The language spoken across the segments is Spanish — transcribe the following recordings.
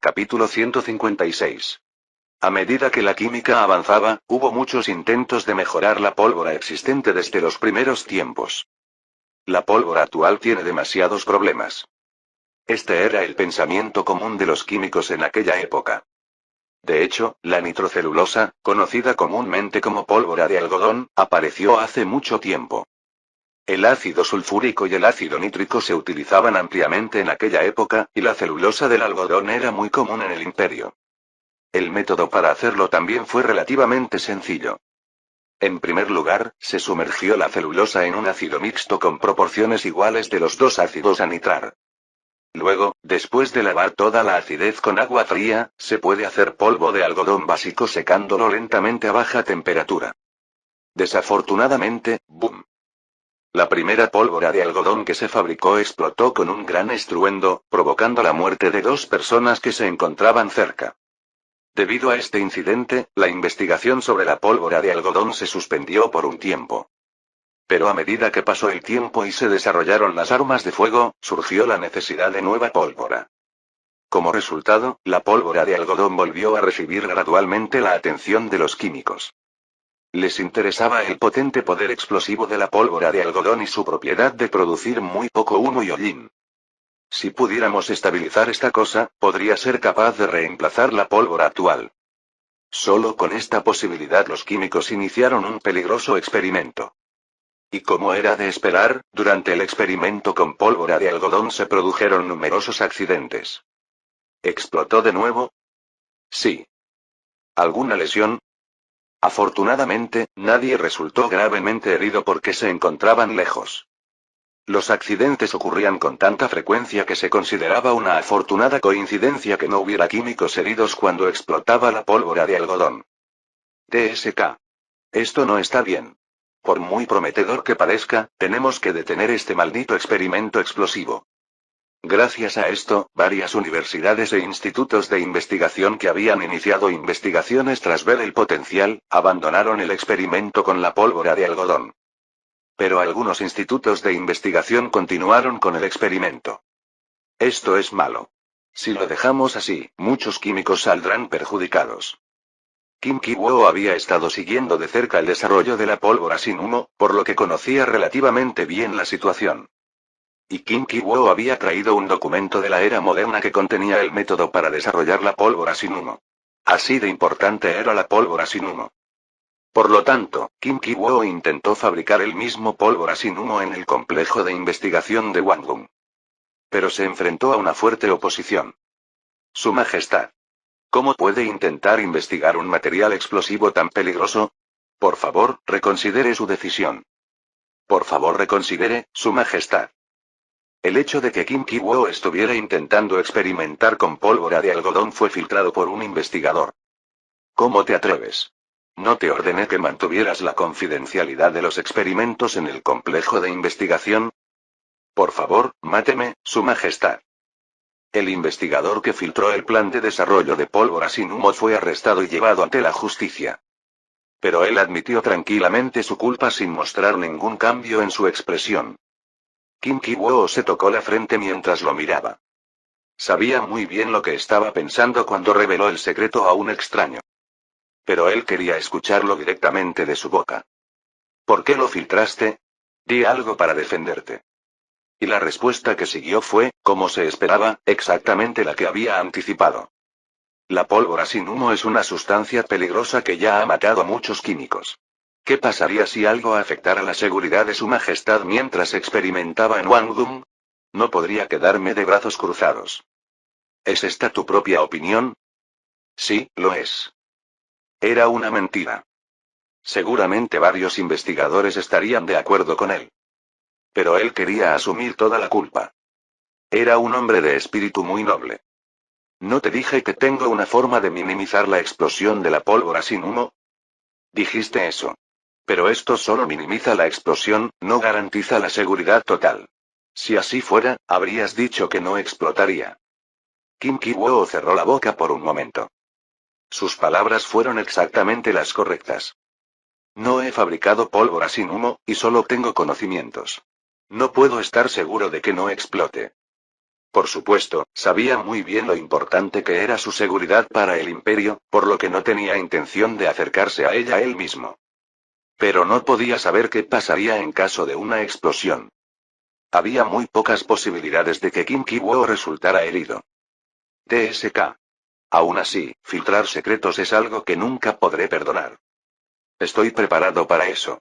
Capítulo 156. A medida que la química avanzaba, hubo muchos intentos de mejorar la pólvora existente desde los primeros tiempos. La pólvora actual tiene demasiados problemas. Este era el pensamiento común de los químicos en aquella época. De hecho, la nitrocelulosa, conocida comúnmente como pólvora de algodón, apareció hace mucho tiempo. El ácido sulfúrico y el ácido nítrico se utilizaban ampliamente en aquella época, y la celulosa del algodón era muy común en el imperio. El método para hacerlo también fue relativamente sencillo. En primer lugar, se sumergió la celulosa en un ácido mixto con proporciones iguales de los dos ácidos a nitrar. Luego, después de lavar toda la acidez con agua fría, se puede hacer polvo de algodón básico secándolo lentamente a baja temperatura. Desafortunadamente, ¡boom! La primera pólvora de algodón que se fabricó explotó con un gran estruendo, provocando la muerte de 2 personas que se encontraban cerca. Debido a este incidente, la investigación sobre la pólvora de algodón se suspendió por un tiempo. Pero a medida que pasó el tiempo y se desarrollaron las armas de fuego, surgió la necesidad de nueva pólvora. Como resultado, la pólvora de algodón volvió a recibir gradualmente la atención de los químicos. Les interesaba el potente poder explosivo de la pólvora de algodón y su propiedad de producir muy poco humo y hollín. Si pudiéramos estabilizar esta cosa, podría ser capaz de reemplazar la pólvora actual. Solo con esta posibilidad los químicos iniciaron un peligroso experimento. Y como era de esperar, durante el experimento con pólvora de algodón se produjeron numerosos accidentes. ¿Explotó de nuevo? Sí. ¿Alguna lesión? Afortunadamente, nadie resultó gravemente herido porque se encontraban lejos. Los accidentes ocurrían con tanta frecuencia que se consideraba una afortunada coincidencia que no hubiera químicos heridos cuando explotaba la pólvora de algodón. TSK. Esto no está bien. Por muy prometedor que parezca, tenemos que detener este maldito experimento explosivo. Gracias a esto, varias universidades e institutos de investigación que habían iniciado investigaciones tras ver el potencial, abandonaron el experimento con la pólvora de algodón. Pero algunos institutos de investigación continuaron con el experimento. Esto es malo. Si lo dejamos así, muchos químicos saldrán perjudicados. Kim Ki-woo había estado siguiendo de cerca el desarrollo de la pólvora sin humo, por lo que conocía relativamente bien la situación. Y Kim Ki-woo había traído un documento de la era moderna que contenía el método para desarrollar la pólvora sin humo. Así de importante era la pólvora sin humo. Por lo tanto, Kim Ki-woo intentó fabricar el mismo pólvora sin humo en el complejo de investigación de Wanggung. Pero se enfrentó a una fuerte oposición. Su Majestad. ¿Cómo puede intentar investigar un material explosivo tan peligroso? Por favor, reconsidere su decisión. Por favor, reconsidere, Su Majestad. El hecho de que Kim Ki-woo estuviera intentando experimentar con pólvora de algodón fue filtrado por un investigador. ¿Cómo te atreves? ¿No te ordené que mantuvieras la confidencialidad de los experimentos en el complejo de investigación? Por favor, máteme, Su Majestad. El investigador que filtró el plan de desarrollo de pólvora sin humo fue arrestado y llevado ante la justicia. Pero él admitió tranquilamente su culpa sin mostrar ningún cambio en su expresión. Kim Ki-woo se tocó la frente mientras lo miraba. Sabía muy bien lo que estaba pensando cuando reveló el secreto a un extraño. Pero él quería escucharlo directamente de su boca. ¿Por qué lo filtraste? Di algo para defenderte. Y la respuesta que siguió fue, como se esperaba, exactamente la que había anticipado. La pólvora sin humo es una sustancia peligrosa que ya ha matado a muchos químicos. ¿Qué pasaría si algo afectara la seguridad de Su Majestad mientras experimentaba en Wangdong? No podría quedarme de brazos cruzados. ¿Es esta tu propia opinión? Sí, lo es. Era una mentira. Seguramente varios investigadores estarían de acuerdo con él. Pero él quería asumir toda la culpa. Era un hombre de espíritu muy noble. ¿No te dije que tengo una forma de minimizar la explosión de la pólvora sin humo? Dijiste eso. Pero esto solo minimiza la explosión, no garantiza la seguridad total. Si así fuera, habrías dicho que no explotaría. Kim Ki-woo cerró la boca por un momento. Sus palabras fueron exactamente las correctas. No he fabricado pólvora sin humo, y solo tengo conocimientos. No puedo estar seguro de que no explote. Por supuesto, sabía muy bien lo importante que era su seguridad para el imperio, por lo que no tenía intención de acercarse a ella él mismo. Pero no podía saber qué pasaría en caso de una explosión. Había muy pocas posibilidades de que Kim Ki-woo resultara herido. TSK. Aún así, filtrar secretos es algo que nunca podré perdonar. Estoy preparado para eso.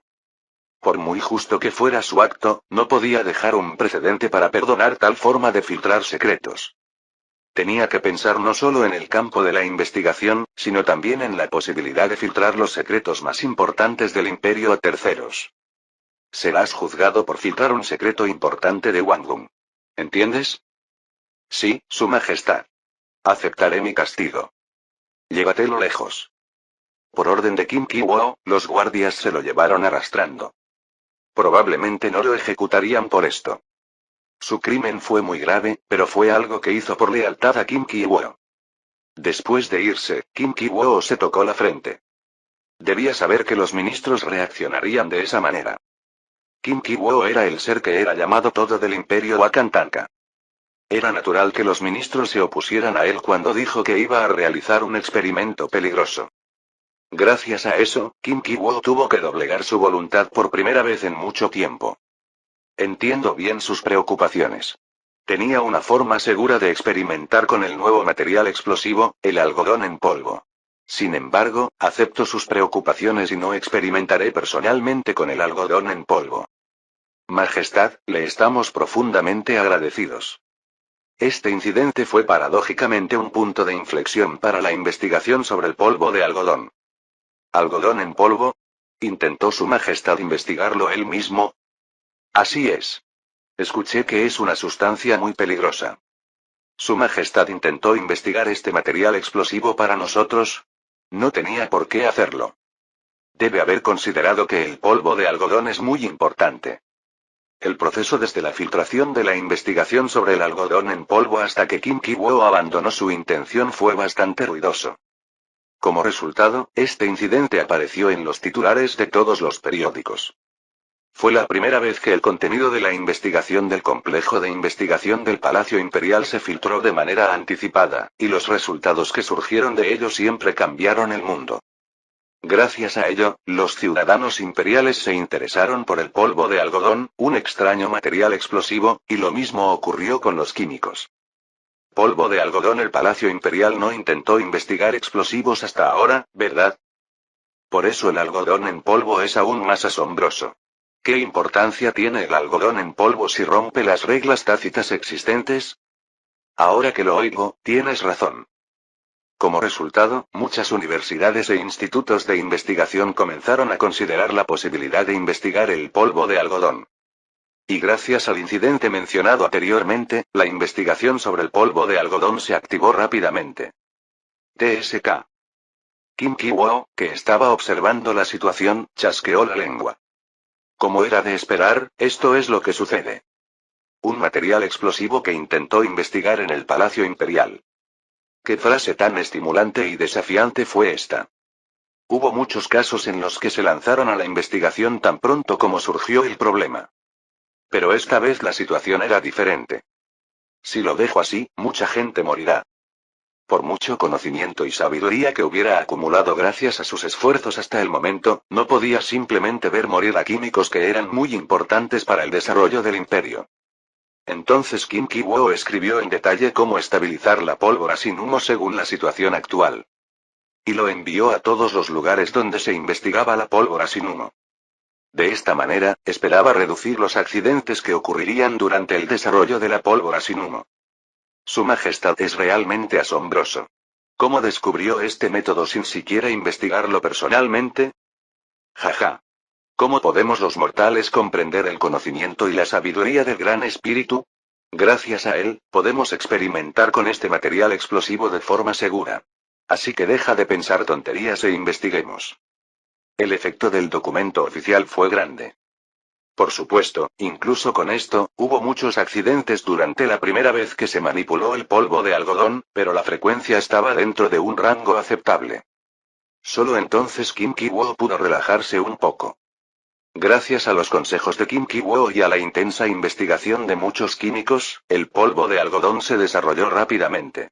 Por muy justo que fuera su acto, no podía dejar un precedente para perdonar tal forma de filtrar secretos. Tenía que pensar no solo en el campo de la investigación, sino también en la posibilidad de filtrar los secretos más importantes del imperio a terceros. Serás juzgado por filtrar un secreto importante de Wangung. ¿Entiendes? Sí, Su Majestad. Aceptaré mi castigo. Llévatelo lejos. Por orden de Kim Ki-woo, los guardias se lo llevaron arrastrando. Probablemente no lo ejecutarían por esto. Su crimen fue muy grave, pero fue algo que hizo por lealtad a Kim Ki-woo. Después de irse, Kim Ki-woo se tocó la frente. Debía saber que los ministros reaccionarían de esa manera. Kim Ki-woo era el ser que era llamado todo del imperio Wakantanka. Era natural que los ministros se opusieran a él cuando dijo que iba a realizar un experimento peligroso. Gracias a eso, Kim Ki-woo tuvo que doblegar su voluntad por primera vez en mucho tiempo. Entiendo bien sus preocupaciones. Tenía una forma segura de experimentar con el nuevo material explosivo, el algodón en polvo. Sin embargo, acepto sus preocupaciones y no experimentaré personalmente con el algodón en polvo. Majestad, le estamos profundamente agradecidos. Este incidente fue paradójicamente un punto de inflexión para la investigación sobre el polvo de algodón. ¿Algodón en polvo? ¿Intentó Su Majestad investigarlo él mismo? Así es. Escuché que es una sustancia muy peligrosa. ¿Su Majestad intentó investigar este material explosivo para nosotros? No tenía por qué hacerlo. Debe haber considerado que el polvo de algodón es muy importante. El proceso desde la filtración de la investigación sobre el algodón en polvo hasta que Kim Ki-woo abandonó su intención fue bastante ruidoso. Como resultado, este incidente apareció en los titulares de todos los periódicos. Fue la primera vez que el contenido de la investigación del complejo de investigación del Palacio Imperial se filtró de manera anticipada, y los resultados que surgieron de ello siempre cambiaron el mundo. Gracias a ello, los ciudadanos imperiales se interesaron por el polvo de algodón, un extraño material explosivo, y lo mismo ocurrió con los químicos. Polvo de algodón. El Palacio Imperial no intentó investigar explosivos hasta ahora, ¿verdad? Por eso el algodón en polvo es aún más asombroso. ¿Qué importancia tiene el algodón en polvo si rompe las reglas tácitas existentes? Ahora que lo oigo, tienes razón. Como resultado, muchas universidades e institutos de investigación comenzaron a considerar la posibilidad de investigar el polvo de algodón. Y gracias al incidente mencionado anteriormente, la investigación sobre el polvo de algodón se activó rápidamente. TSK. Kim Ki-woo, que estaba observando la situación, chasqueó la lengua. Como era de esperar, esto es lo que sucede. Un material explosivo que intentó investigar en el Palacio Imperial. ¿Qué frase tan estimulante y desafiante fue esta? Hubo muchos casos en los que se lanzaron a la investigación tan pronto como surgió el problema. Pero esta vez la situación era diferente. Si lo dejo así, mucha gente morirá. Por mucho conocimiento y sabiduría que hubiera acumulado gracias a sus esfuerzos hasta el momento, no podía simplemente ver morir a químicos que eran muy importantes para el desarrollo del imperio. Entonces Kim Ki-woo escribió en detalle cómo estabilizar la pólvora sin humo según la situación actual. Y lo envió a todos los lugares donde se investigaba la pólvora sin humo. De esta manera, esperaba reducir los accidentes que ocurrirían durante el desarrollo de la pólvora sin humo. Su Majestad es realmente asombroso. ¿Cómo descubrió este método sin siquiera investigarlo personalmente? Jaja. ¿Cómo podemos los mortales comprender el conocimiento y la sabiduría del Gran Espíritu? Gracias a él, podemos experimentar con este material explosivo de forma segura. Así que deja de pensar tonterías e investiguemos. El efecto del documento oficial fue grande. Por supuesto, incluso con esto, hubo muchos accidentes durante la primera vez que se manipuló el polvo de algodón, pero la frecuencia estaba dentro de un rango aceptable. Solo entonces Kim Ki-woo pudo relajarse un poco. Gracias a los consejos de Kim Ki-woo y a la intensa investigación de muchos químicos, el polvo de algodón se desarrolló rápidamente.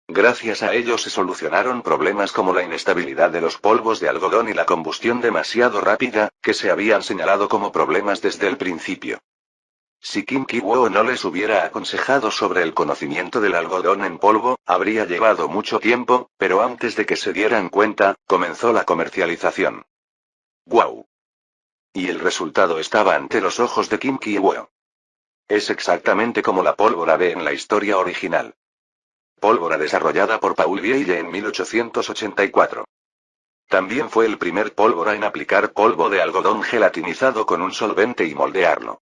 Gracias a ello se solucionaron problemas como la inestabilidad de los polvos de algodón y la combustión demasiado rápida, que se habían señalado como problemas desde el principio. Si Kim Ki-woo no les hubiera aconsejado sobre el conocimiento del algodón en polvo, habría llevado mucho tiempo, pero antes de que se dieran cuenta, comenzó la comercialización. ¡Guau! Y el resultado estaba ante los ojos de Kim Ki-woo. Es exactamente como la pólvora B en la historia original. Pólvora desarrollada por Paul Vieille en 1884. También fue el primer pólvora en aplicar polvo de algodón gelatinizado con un solvente y moldearlo.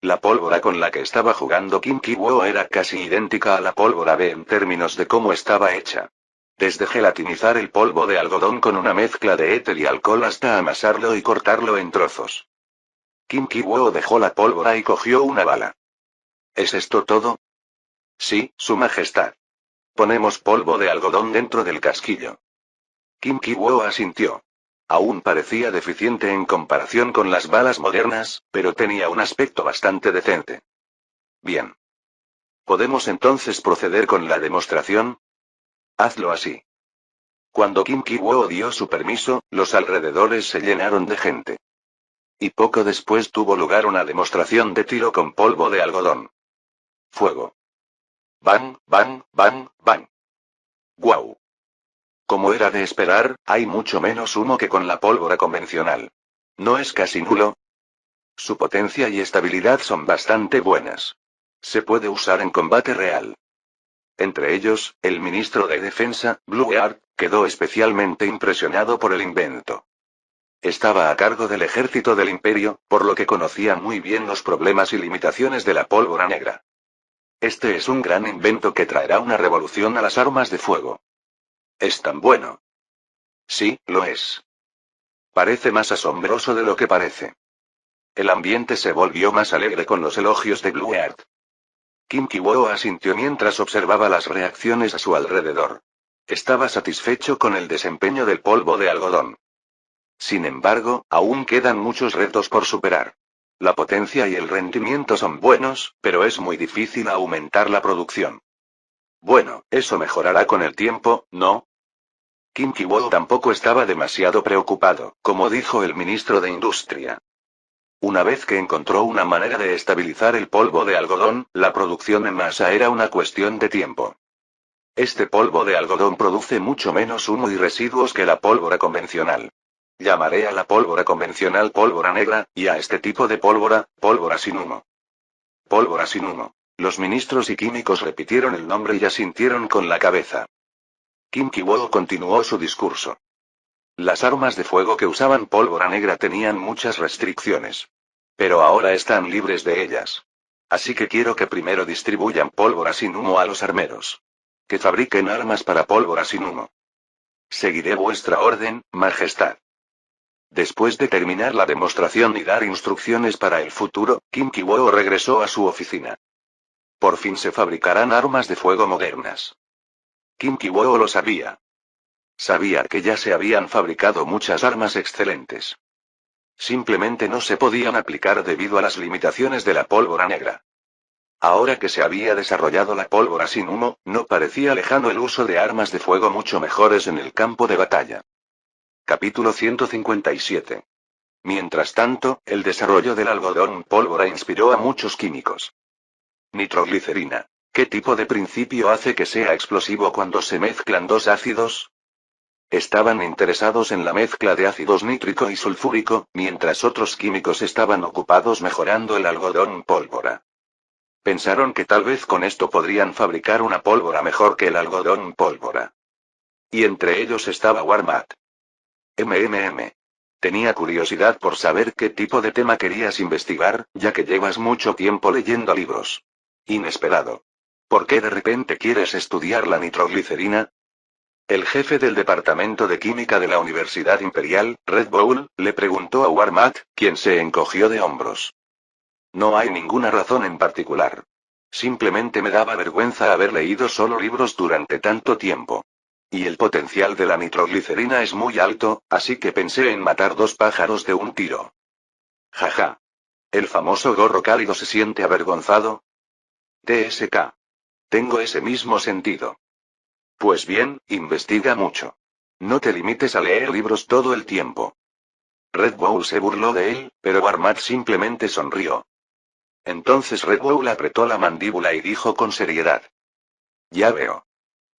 La pólvora con la que estaba jugando Kim Ki-woo era casi idéntica a la pólvora B en términos de cómo estaba hecha. Desde gelatinizar el polvo de algodón con una mezcla de éter y alcohol hasta amasarlo y cortarlo en trozos. Kim Ki-woo dejó la pólvora y cogió una bala. ¿Es esto todo? Sí, Su Majestad. Ponemos polvo de algodón dentro del casquillo. Kim Ki-woo asintió. Aún parecía deficiente en comparación con las balas modernas, pero tenía un aspecto bastante decente. Bien. ¿Podemos entonces proceder con la demostración? Hazlo así. Cuando Kim Ki-woo dio su permiso, los alrededores se llenaron de gente. Y poco después tuvo lugar una demostración de tiro con polvo de algodón. Fuego. Bang, bang, bang, bang. ¡Guau! Como era de esperar, hay mucho menos humo que con la pólvora convencional. ¿No es casi nulo? Su potencia y estabilidad son bastante buenas. Se puede usar en combate real. Entre ellos, el ministro de Defensa, Blueart, quedó especialmente impresionado por el invento. Estaba a cargo del ejército del imperio, por lo que conocía muy bien los problemas y limitaciones de la pólvora negra. Este es un gran invento que traerá una revolución a las armas de fuego. ¿Es tan bueno? Sí, lo es. Parece más asombroso de lo que parece. El ambiente se volvió más alegre con los elogios de Blueart. Kim Ki-woo asintió mientras observaba las reacciones a su alrededor. Estaba satisfecho con el desempeño del polvo de algodón. Sin embargo, aún quedan muchos retos por superar. La potencia y el rendimiento son buenos, pero es muy difícil aumentar la producción. Bueno, eso mejorará con el tiempo, ¿no? Kim Ki-woo tampoco estaba demasiado preocupado, como dijo el ministro de Industria. Una vez que encontró una manera de estabilizar el polvo de algodón, la producción en masa era una cuestión de tiempo. Este polvo de algodón produce mucho menos humo y residuos que la pólvora convencional. Llamaré a la pólvora convencional pólvora negra, y a este tipo de pólvora, pólvora sin humo. Pólvora sin humo. Los ministros y químicos repitieron el nombre y asintieron con la cabeza. Kim Ki-woo continuó su discurso. Las armas de fuego que usaban pólvora negra tenían muchas restricciones. Pero ahora están libres de ellas. Así que quiero que primero distribuyan pólvora sin humo a los armeros. Que fabriquen armas para pólvora sin humo. Seguiré vuestra orden, Majestad. Después de terminar la demostración y dar instrucciones para el futuro, Kim Ki-woo regresó a su oficina. Por fin se fabricarán armas de fuego modernas. Kim Ki-woo lo sabía. Sabía que ya se habían fabricado muchas armas excelentes. Simplemente no se podían aplicar debido a las limitaciones de la pólvora negra. Ahora que se había desarrollado la pólvora sin humo, no parecía lejano el uso de armas de fuego mucho mejores en el campo de batalla. Capítulo 157. Mientras tanto, el desarrollo del algodón pólvora inspiró a muchos químicos. Nitroglicerina. ¿Qué tipo de principio hace que sea explosivo cuando se mezclan dos ácidos? Estaban interesados en la mezcla de ácidos nítrico y sulfúrico, mientras otros químicos estaban ocupados mejorando el algodón pólvora. Pensaron que tal vez con esto podrían fabricar una pólvora mejor que el algodón pólvora. Y entre ellos estaba Warmat. Tenía curiosidad por saber qué tipo de tema querías investigar, ya que llevas mucho tiempo leyendo libros. Inesperado. ¿Por qué de repente quieres estudiar la nitroglicerina? El jefe del departamento de química de la Universidad Imperial, Red Bull, le preguntó a Warmat, quien se encogió de hombros. No hay ninguna razón en particular. Simplemente me daba vergüenza haber leído solo libros durante tanto tiempo. Y el potencial de la nitroglicerina es muy alto, así que pensé en matar dos pájaros de un tiro. Jaja. ¿El famoso gorro cálido se siente avergonzado? TSK. Tengo ese mismo sentido. Pues bien, investiga mucho. No te limites a leer libros todo el tiempo. Red Bull se burló de él, pero Warmat simplemente sonrió. Entonces Red Bull apretó la mandíbula y dijo con seriedad. Ya veo.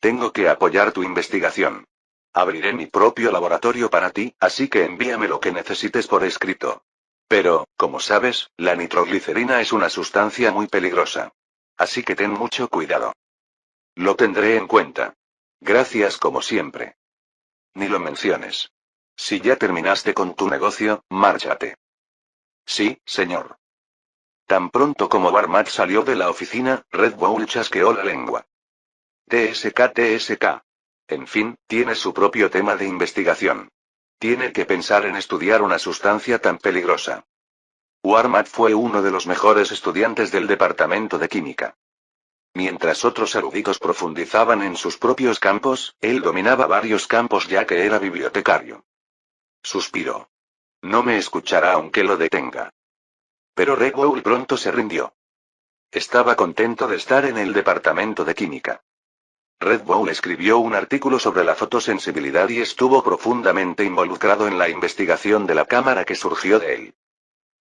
Tengo que apoyar tu investigación. Abriré mi propio laboratorio para ti, así que envíame lo que necesites por escrito. Pero, como sabes, la nitroglicerina es una sustancia muy peligrosa. Así que ten mucho cuidado. Lo tendré en cuenta. Gracias como siempre. Ni lo menciones. Si ya terminaste con tu negocio, márchate. Sí, señor. Tan pronto como Warmat salió de la oficina, Red Bull chasqueó la lengua. TSK. En fin, tiene su propio tema de investigación. Tiene que pensar en estudiar una sustancia tan peligrosa. Warmat fue uno de los mejores estudiantes del departamento de química. Mientras otros eruditos profundizaban en sus propios campos, él dominaba varios campos ya que era bibliotecario. Suspiró. No me escuchará aunque lo detenga. Pero Red Bull pronto se rindió. Estaba contento de estar en el departamento de química. Red Bull escribió un artículo sobre la fotosensibilidad y estuvo profundamente involucrado en la investigación de la cámara que surgió de él.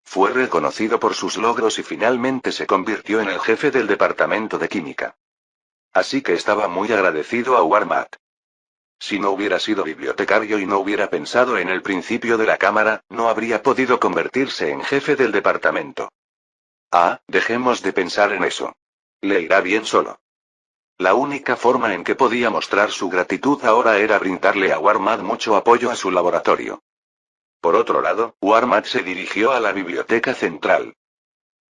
Fue reconocido por sus logros y finalmente se convirtió en el jefe del departamento de química. Así que estaba muy agradecido a Warmat. Si no hubiera sido bibliotecario y no hubiera pensado en el principio de la cámara, no habría podido convertirse en jefe del departamento. Ah, dejemos de pensar en eso. Le irá bien solo. La única forma en que podía mostrar su gratitud ahora era brindarle a Warmat mucho apoyo a su laboratorio. Por otro lado, Warmat se dirigió a la biblioteca central.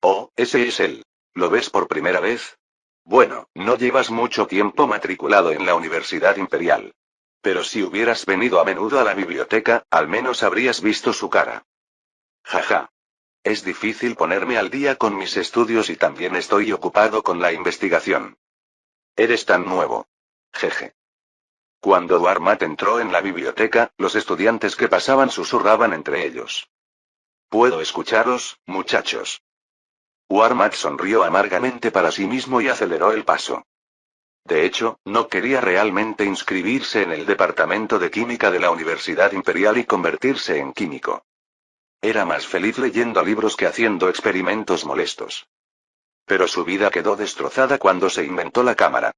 Oh, ese es él. ¿Lo ves por primera vez? Bueno, no llevas mucho tiempo matriculado en la Universidad Imperial. Pero si hubieras venido a menudo a la biblioteca, al menos habrías visto su cara. Jaja. Es difícil ponerme al día con mis estudios y también estoy ocupado con la investigación. Eres tan nuevo. Jeje. Cuando Warmat entró en la biblioteca, los estudiantes que pasaban susurraban entre ellos. ¿Puedo escucharos, muchachos? Warmat sonrió amargamente para sí mismo y aceleró el paso. De hecho, no quería realmente inscribirse en el departamento de química de la Universidad Imperial y convertirse en químico. Era más feliz leyendo libros que haciendo experimentos molestos. Pero su vida quedó destrozada cuando se inventó la cámara.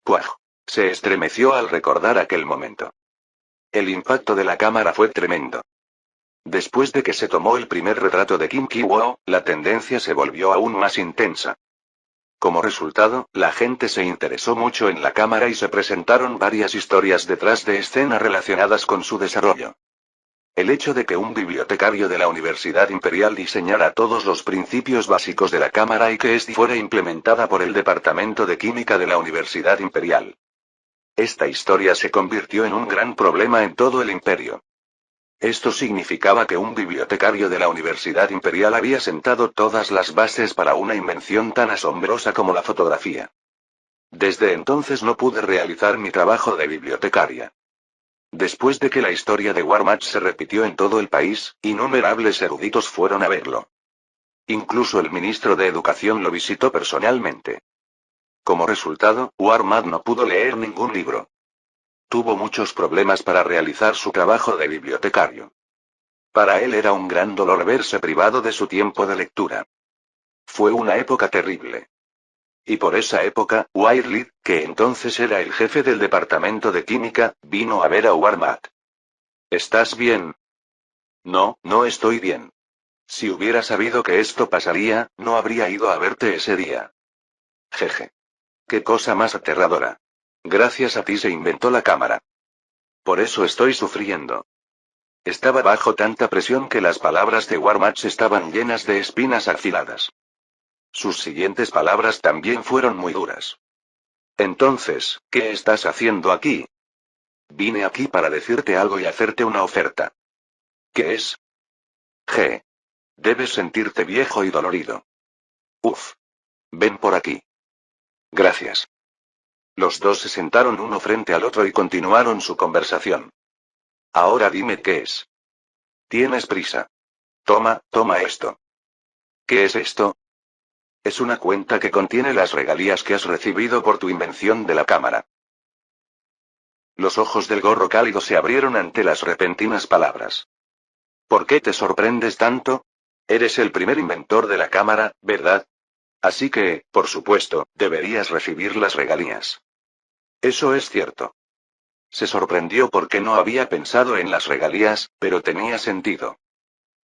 ¡Puaj! Se estremeció al recordar aquel momento. El impacto de la cámara fue tremendo. Después de que se tomó el primer retrato de Kim Ki-woo, la tendencia se volvió aún más intensa. Como resultado, la gente se interesó mucho en la cámara y se presentaron varias historias detrás de escena relacionadas con su desarrollo. El hecho de que un bibliotecario de la Universidad Imperial diseñara todos los principios básicos de la cámara y que ésta fuera implementada por el Departamento de Química de la Universidad Imperial. Esta historia se convirtió en un gran problema en todo el imperio. Esto significaba que un bibliotecario de la Universidad Imperial había sentado todas las bases para una invención tan asombrosa como la fotografía. Desde entonces no pude realizar mi trabajo de bibliotecaria. Después de que la historia de Warmat se repitió en todo el país, innumerables eruditos fueron a verlo. Incluso el ministro de Educación lo visitó personalmente. Como resultado, Warmat no pudo leer ningún libro. Tuvo muchos problemas para realizar su trabajo de bibliotecario. Para él era un gran dolor verse privado de su tiempo de lectura. Fue una época terrible. Y por esa época, Wiley, que entonces era el jefe del departamento de química, vino a ver a Warmat. ¿Estás bien? No, no estoy bien. Si hubiera sabido que esto pasaría, no habría ido a verte ese día. Jeje. Qué cosa más aterradora. Gracias a ti se inventó la cámara. Por eso estoy sufriendo. Estaba bajo tanta presión que las palabras de Warmat estaban llenas de espinas afiladas. Sus siguientes palabras también fueron muy duras. Entonces, ¿qué estás haciendo aquí? Vine aquí para decirte algo y hacerte una oferta. ¿Qué es? G. Debes sentirte viejo y dolorido. Uf. Ven por aquí. Gracias. Los dos se sentaron uno frente al otro y continuaron su conversación. Ahora dime qué es. ¿Tienes prisa? Toma, toma esto. ¿Qué es esto? Es una cuenta que contiene las regalías que has recibido por tu invención de la cámara. Los ojos del gorro cálido se abrieron ante las repentinas palabras. ¿Por qué te sorprendes tanto? Eres el primer inventor de la cámara, ¿verdad? Así que, por supuesto, deberías recibir las regalías. Eso es cierto. Se sorprendió porque no había pensado en las regalías, pero tenía sentido.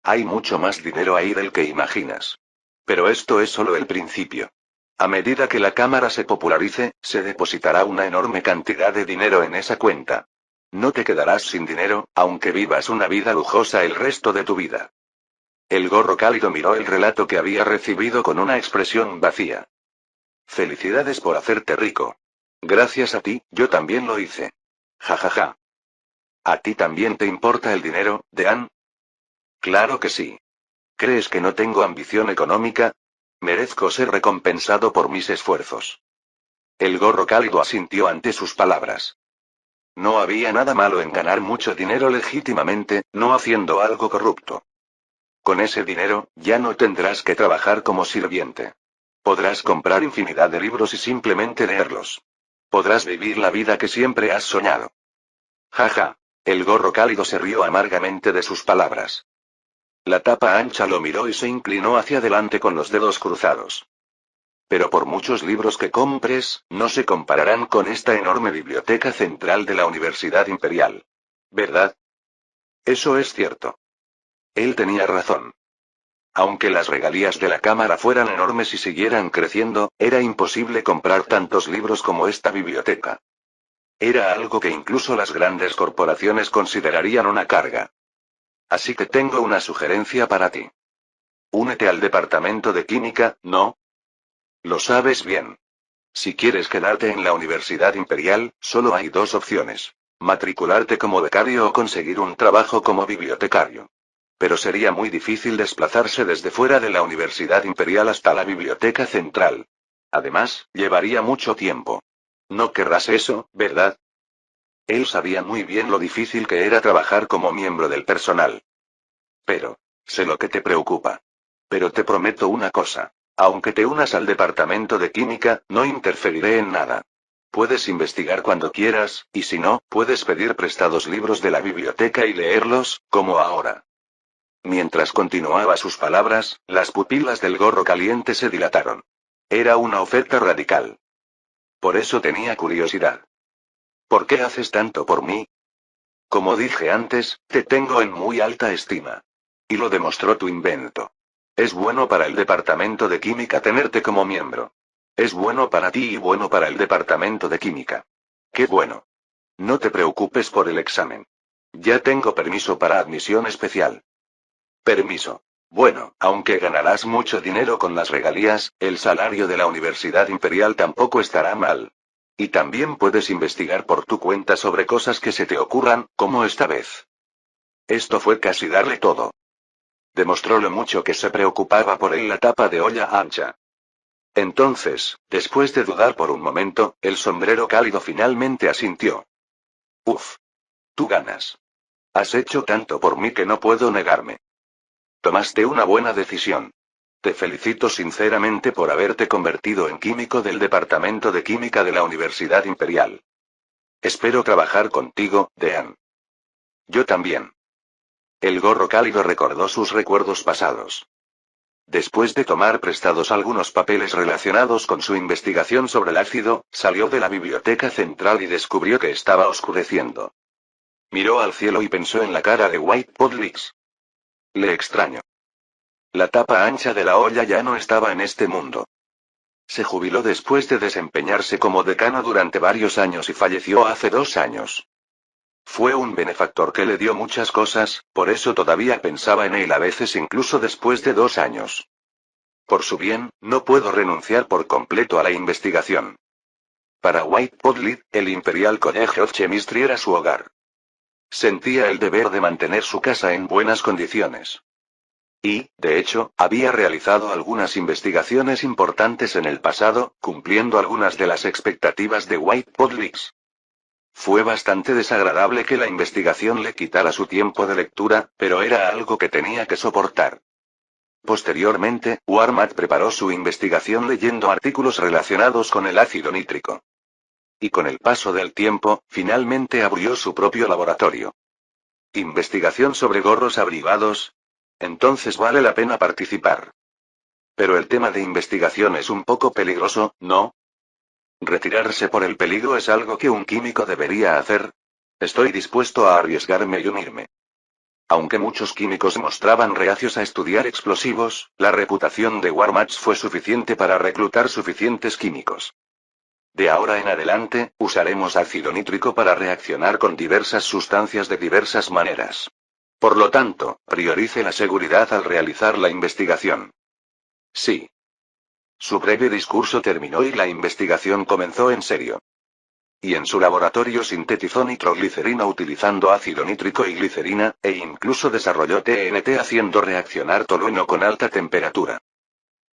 Hay mucho más dinero ahí del que imaginas. Pero esto es solo el principio. A medida que la cámara se popularice, se depositará una enorme cantidad de dinero en esa cuenta. No te quedarás sin dinero, aunque vivas una vida lujosa el resto de tu vida. El gorro cálido miró el relato que había recibido con una expresión vacía. Felicidades por hacerte rico. Gracias a ti, yo también lo hice. Ja ja ja. ¿A ti también te importa el dinero, Dean? Claro que sí. ¿Crees que no tengo ambición económica? Merezco ser recompensado por mis esfuerzos. El gorro cálido asintió ante sus palabras. No había nada malo en ganar mucho dinero legítimamente, no haciendo algo corrupto. Con ese dinero, ya no tendrás que trabajar como sirviente. Podrás comprar infinidad de libros y simplemente leerlos. Podrás vivir la vida que siempre has soñado. Jaja. El gorro cálido se rió amargamente de sus palabras. La tapa ancha lo miró y se inclinó hacia adelante con los dedos cruzados. Pero por muchos libros que compres, no se compararán con esta enorme biblioteca central de la Universidad Imperial. ¿Verdad? Eso es cierto. Él tenía razón. Aunque las regalías de la cámara fueran enormes y siguieran creciendo, era imposible comprar tantos libros como esta biblioteca. Era algo que incluso las grandes corporaciones considerarían una carga. Así que tengo una sugerencia para ti. Únete al departamento de química, ¿no? Lo sabes bien. Si quieres quedarte en la Universidad Imperial, solo hay dos opciones. Matricularte como becario o conseguir un trabajo como bibliotecario. Pero sería muy difícil desplazarse desde fuera de la Universidad Imperial hasta la biblioteca central. Además, llevaría mucho tiempo. No querrás eso, ¿verdad? Él sabía muy bien lo difícil que era trabajar como miembro del personal. Pero, sé lo que te preocupa. Pero te prometo una cosa. Aunque te unas al departamento de química, no interferiré en nada. Puedes investigar cuando quieras, y si no, puedes pedir prestados libros de la biblioteca y leerlos, como ahora. Mientras continuaba sus palabras, las pupilas del gorro caliente se dilataron. Era una oferta radical. Por eso tenía curiosidad. ¿Por qué haces tanto por mí? Como dije antes, te tengo en muy alta estima. Y lo demostró tu invento. Es bueno para el departamento de química tenerte como miembro. Es bueno para ti y bueno para el departamento de química. ¡Qué bueno! No te preocupes por el examen. Ya tengo permiso para admisión especial. Permiso. Bueno, aunque ganarás mucho dinero con las regalías, el salario de la Universidad Imperial tampoco estará mal. Y también puedes investigar por tu cuenta sobre cosas que se te ocurran, como esta vez. Esto fue casi darle todo. Demostró lo mucho que se preocupaba por él la tapa de olla ancha. Entonces, después de dudar por un momento, el sombrero cálido finalmente asintió. Uf. Tú ganas. Has hecho tanto por mí que no puedo negarme. Tomaste una buena decisión. Te felicito sinceramente por haberte convertido en químico del Departamento de Química de la Universidad Imperial. Espero trabajar contigo, Dean. Yo también. El gorro cálido recordó sus recuerdos pasados. Después de tomar prestados algunos papeles relacionados con su investigación sobre el ácido, salió de la biblioteca central y descubrió que estaba oscureciendo. Miró al cielo y pensó en la cara de White Podlix. Le extraño. La tapa ancha de la olla ya no estaba en este mundo. Se jubiló después de desempeñarse como decano durante varios años y falleció hace 2 años. Fue un benefactor que le dio muchas cosas, por eso todavía pensaba en él a veces incluso después de 2 años. Por su bien, no puedo renunciar por completo a la investigación. Para White Podlid, el Imperial College of Chemistry era su hogar. Sentía el deber de mantener su casa en buenas condiciones. Y, de hecho, había realizado algunas investigaciones importantes en el pasado, cumpliendo algunas de las expectativas de White Podlix. Fue bastante desagradable que la investigación le quitara su tiempo de lectura, pero era algo que tenía que soportar. Posteriormente, Warmat preparó su investigación leyendo artículos relacionados con el ácido nítrico. Y con el paso del tiempo, finalmente abrió su propio laboratorio. ¿Investigación sobre gorros abrigados? Entonces vale la pena participar. Pero el tema de investigación es un poco peligroso, ¿no? Retirarse por el peligro es algo que un químico debería hacer. Estoy dispuesto a arriesgarme y unirme. Aunque muchos químicos mostraban reacios a estudiar explosivos, la reputación de Warmatch fue suficiente para reclutar suficientes químicos. De ahora en adelante, usaremos ácido nítrico para reaccionar con diversas sustancias de diversas maneras. Por lo tanto, priorice la seguridad al realizar la investigación. Sí. Su breve discurso terminó y la investigación comenzó en serio. Y en su laboratorio sintetizó nitroglicerina utilizando ácido nítrico y glicerina, e incluso desarrolló TNT haciendo reaccionar tolueno con alta temperatura.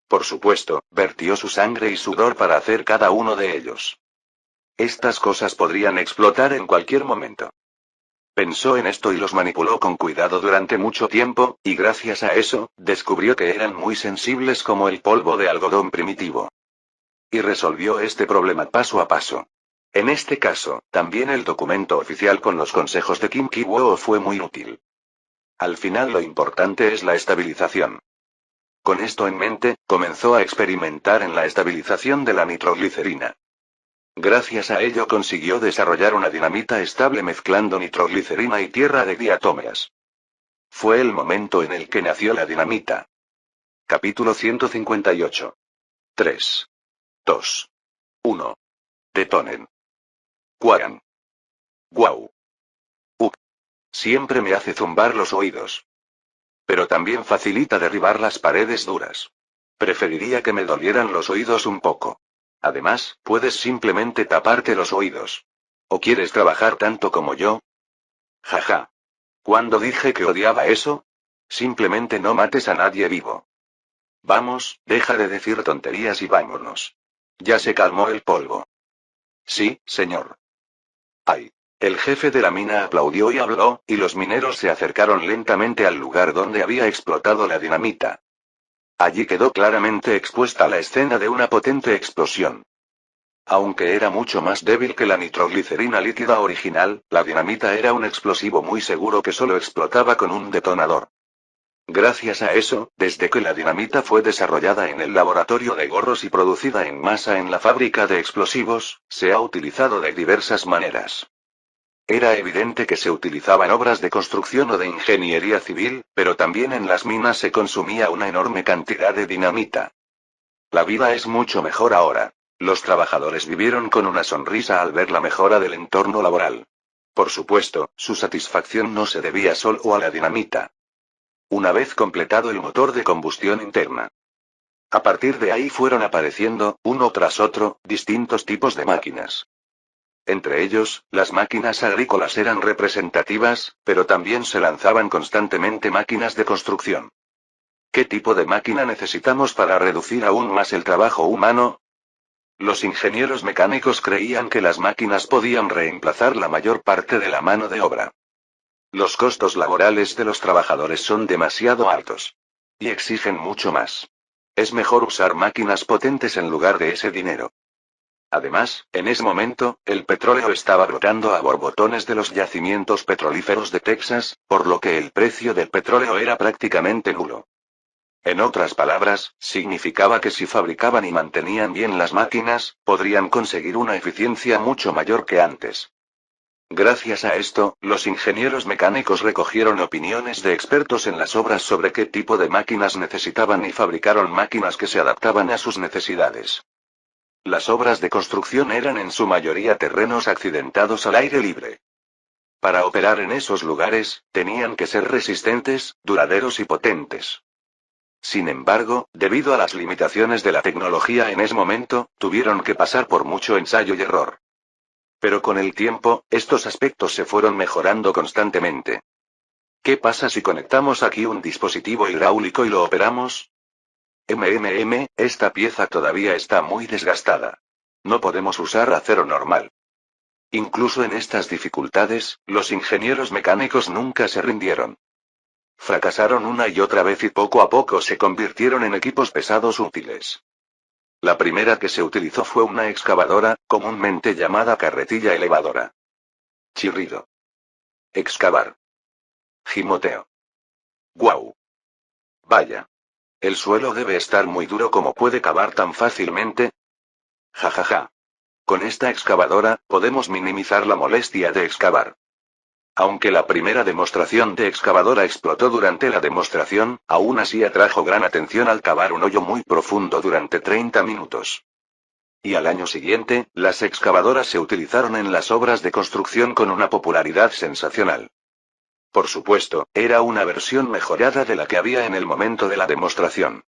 Por supuesto, vertió su sangre y sudor para hacer cada uno de ellos. Estas cosas podrían explotar en cualquier momento. Pensó en esto y los manipuló con cuidado durante mucho tiempo, y gracias a eso, descubrió que eran muy sensibles como el polvo de algodón primitivo. Y resolvió este problema paso a paso. En este caso, también el documento oficial con los consejos de Kim Ki-woo fue muy útil. Al final lo importante es la estabilización. Con esto en mente, comenzó a experimentar en la estabilización de la nitroglicerina. Gracias a ello consiguió desarrollar una dinamita estable mezclando nitroglicerina y tierra de diatomeas. Fue el momento en el que nació la dinamita. Capítulo 158. 3. 2. 1. Detonen. Quagan. Guau. Siempre me hace zumbar los oídos. Pero también facilita derribar las paredes duras. Preferiría que me dolieran los oídos un poco. Además, puedes simplemente taparte los oídos. ¿O quieres trabajar tanto como yo? Jaja. ¿Cuándo dije que odiaba eso? Simplemente no mates a nadie vivo. Vamos, deja de decir tonterías y vámonos. Ya se calmó el polvo. Sí, señor. Ay. El jefe de la mina aplaudió y habló, y los mineros se acercaron lentamente al lugar donde había explotado la dinamita. Allí quedó claramente expuesta la escena de una potente explosión. Aunque era mucho más débil que la nitroglicerina líquida original, la dinamita era un explosivo muy seguro que solo explotaba con un detonador. Gracias a eso, desde que la dinamita fue desarrollada en el laboratorio de gorros y producida en masa en la fábrica de explosivos, se ha utilizado de diversas maneras. Era evidente que se utilizaba en obras de construcción o de ingeniería civil, pero también en las minas se consumía una enorme cantidad de dinamita. La vida es mucho mejor ahora. Los trabajadores vivieron con una sonrisa al ver la mejora del entorno laboral. Por supuesto, su satisfacción no se debía solo a la dinamita. Una vez completado el motor de combustión interna. A partir de ahí fueron apareciendo, uno tras otro, distintos tipos de máquinas. Entre ellos, las máquinas agrícolas eran representativas, pero también se lanzaban constantemente máquinas de construcción. ¿Qué tipo de máquina necesitamos para reducir aún más el trabajo humano? Los ingenieros mecánicos creían que las máquinas podían reemplazar la mayor parte de la mano de obra. Los costos laborales de los trabajadores son demasiado altos. Y exigen mucho más. Es mejor usar máquinas potentes en lugar de ese dinero. Además, en ese momento, el petróleo estaba brotando a borbotones de los yacimientos petrolíferos de Texas, por lo que el precio del petróleo era prácticamente nulo. En otras palabras, significaba que si fabricaban y mantenían bien las máquinas, podrían conseguir una eficiencia mucho mayor que antes. Gracias a esto, los ingenieros mecánicos recogieron opiniones de expertos en las obras sobre qué tipo de máquinas necesitaban y fabricaron máquinas que se adaptaban a sus necesidades. Las obras de construcción eran en su mayoría terrenos accidentados al aire libre. Para operar en esos lugares, tenían que ser resistentes, duraderos y potentes. Sin embargo, debido a las limitaciones de la tecnología en ese momento, tuvieron que pasar por mucho ensayo y error. Pero con el tiempo, estos aspectos se fueron mejorando constantemente. ¿Qué pasa si conectamos aquí un dispositivo hidráulico y lo operamos? Esta pieza todavía está muy desgastada. No podemos usar acero normal. Incluso en estas dificultades, los ingenieros mecánicos nunca se rindieron. Fracasaron una y otra vez y poco a poco se convirtieron en equipos pesados útiles. La primera que se utilizó fue una excavadora, comúnmente llamada carretilla elevadora. Chirrido. Excavar. Gimoteo. ¡Guau! Vaya. El suelo debe estar muy duro como puede cavar tan fácilmente. Jajaja. Con esta excavadora, podemos minimizar la molestia de excavar. Aunque la primera demostración de excavadora explotó durante la demostración, aún así atrajo gran atención al cavar un hoyo muy profundo durante 30 minutos. Y al año siguiente, las excavadoras se utilizaron en las obras de construcción con una popularidad sensacional. Por supuesto, era una versión mejorada de la que había en el momento de la demostración.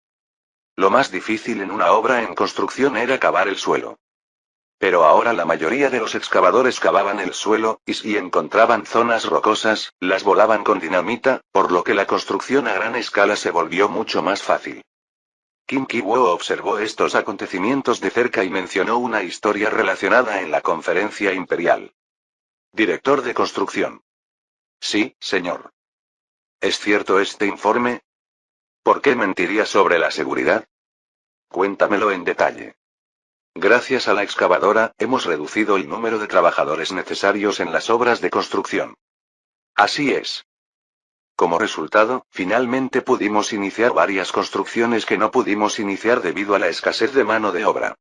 Lo más difícil en una obra en construcción era cavar el suelo. Pero ahora la mayoría de los excavadores cavaban el suelo, y si encontraban zonas rocosas, las volaban con dinamita, por lo que la construcción a gran escala se volvió mucho más fácil. Kim Ki-woo observó estos acontecimientos de cerca y mencionó una historia relacionada en la conferencia imperial. Director de construcción. Sí, señor. ¿Es cierto este informe? ¿Por qué mentiría sobre la seguridad? Cuéntamelo en detalle. Gracias a la excavadora, hemos reducido el número de trabajadores necesarios en las obras de construcción. Así es. Como resultado, finalmente pudimos iniciar varias construcciones que no pudimos iniciar debido a la escasez de mano de obra.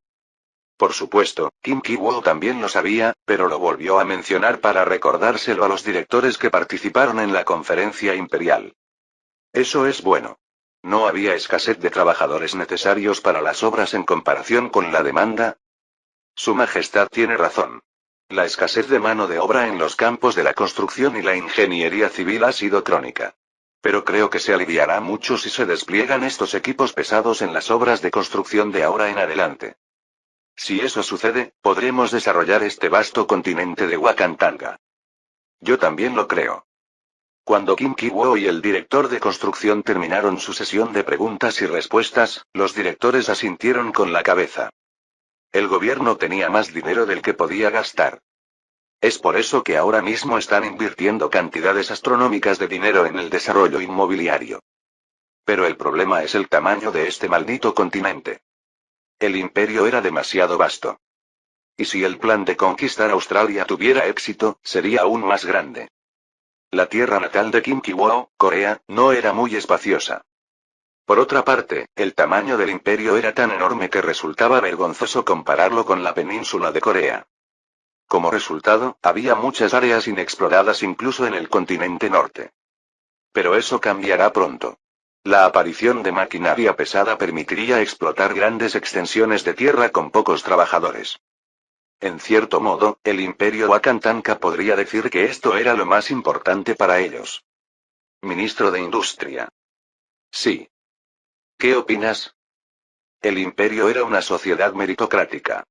Por supuesto, Kim Ki-woo también lo sabía, pero lo volvió a mencionar para recordárselo a los directores que participaron en la conferencia imperial. Eso es bueno. ¿No había escasez de trabajadores necesarios para las obras en comparación con la demanda? Su Majestad tiene razón. La escasez de mano de obra en los campos de la construcción y la ingeniería civil ha sido crónica. Pero creo que se aliviará mucho si se despliegan estos equipos pesados en las obras de construcción de ahora en adelante. Si eso sucede, podremos desarrollar este vasto continente de Wakantanga. Yo también lo creo. Cuando Kim Ki-woo y el director de construcción terminaron su sesión de preguntas y respuestas, los directores asintieron con la cabeza. El gobierno tenía más dinero del que podía gastar. Es por eso que ahora mismo están invirtiendo cantidades astronómicas de dinero en el desarrollo inmobiliario. Pero el problema es el tamaño de este maldito continente. El imperio era demasiado vasto. Y si el plan de conquistar Australia tuviera éxito, sería aún más grande. La tierra natal de Kim Ki-woo, Corea, no era muy espaciosa. Por otra parte, el tamaño del imperio era tan enorme que resultaba vergonzoso compararlo con la península de Corea. Como resultado, había muchas áreas inexploradas incluso en el continente norte. Pero eso cambiará pronto. La aparición de maquinaria pesada permitiría explotar grandes extensiones de tierra con pocos trabajadores. En cierto modo, el imperio Wakantanka podría decir que esto era lo más importante para ellos. Ministro de Industria. Sí. ¿Qué opinas? El imperio era una sociedad meritocrática.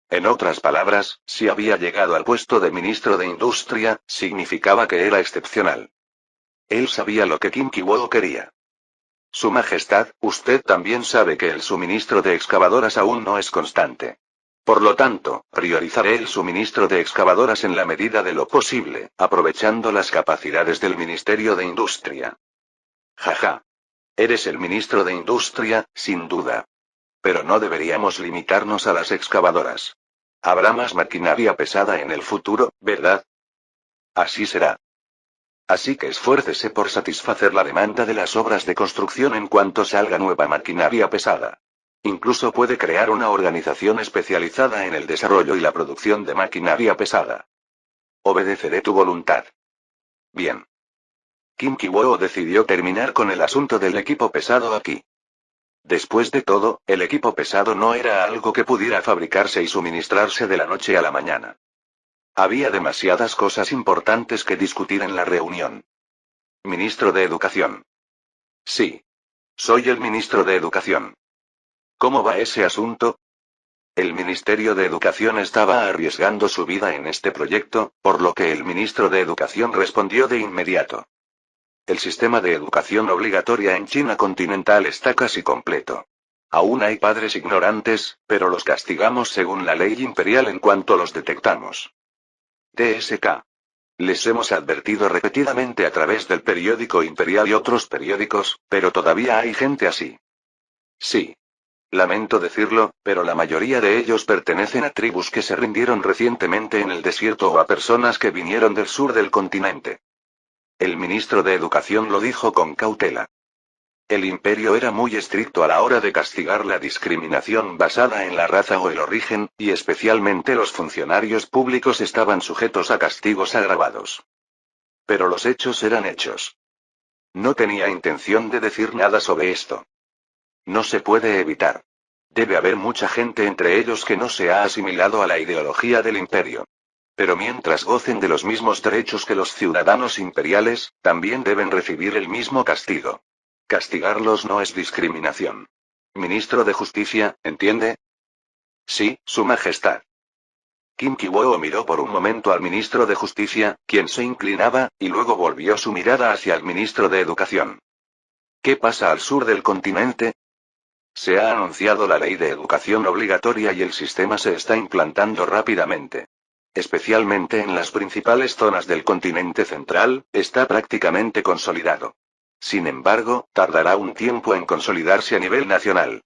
En otras palabras, si había llegado al puesto de ministro de Industria, significaba que era excepcional. Él sabía lo que Kim Ki-woo quería. Su Majestad, usted también sabe que el suministro de excavadoras aún no es constante. Por lo tanto, priorizaré el suministro de excavadoras en la medida de lo posible, aprovechando las capacidades del Ministerio de Industria. Jaja. Eres el ministro de Industria, sin duda. Pero no deberíamos limitarnos a las excavadoras. Habrá más maquinaria pesada en el futuro, ¿verdad? Así será. Así que esfuércese por satisfacer la demanda de las obras de construcción en cuanto salga nueva maquinaria pesada. Incluso puede crear una organización especializada en el desarrollo y la producción de maquinaria pesada. Obedeceré tu voluntad. Bien. Kim Ki-woo decidió terminar con el asunto del equipo pesado aquí. Después de todo, el equipo pesado no era algo que pudiera fabricarse y suministrarse de la noche a la mañana. Había demasiadas cosas importantes que discutir en la reunión. Ministro de Educación. Sí. Soy el ministro de Educación. ¿Cómo va ese asunto? El Ministerio de Educación estaba arriesgando su vida en este proyecto, por lo que el ministro de Educación respondió de inmediato. El sistema de educación obligatoria en China continental está casi completo. Aún hay padres ignorantes, pero los castigamos según la ley imperial en cuanto los detectamos. DSK. Les hemos advertido repetidamente a través del periódico Imperial y otros periódicos, pero todavía hay gente así. Sí. Lamento decirlo, pero la mayoría de ellos pertenecen a tribus que se rindieron recientemente en el desierto o a personas que vinieron del sur del continente. El ministro de Educación lo dijo con cautela. El imperio era muy estricto a la hora de castigar la discriminación basada en la raza o el origen, y especialmente los funcionarios públicos estaban sujetos a castigos agravados. Pero los hechos eran hechos. No tenía intención de decir nada sobre esto. No se puede evitar. Debe haber mucha gente entre ellos que no se ha asimilado a la ideología del imperio. Pero mientras gocen de los mismos derechos que los ciudadanos imperiales, también deben recibir el mismo castigo. Castigarlos no es discriminación. Ministro de Justicia, ¿entiende? Sí, Su Majestad. Kim Ki-woo miró por un momento al ministro de Justicia, quien se inclinaba, y luego volvió su mirada hacia el ministro de Educación. ¿Qué pasa al sur del continente? Se ha anunciado la ley de educación obligatoria y el sistema se está implantando rápidamente. Especialmente en las principales zonas del continente central, está prácticamente consolidado. Sin embargo, tardará un tiempo en consolidarse a nivel nacional.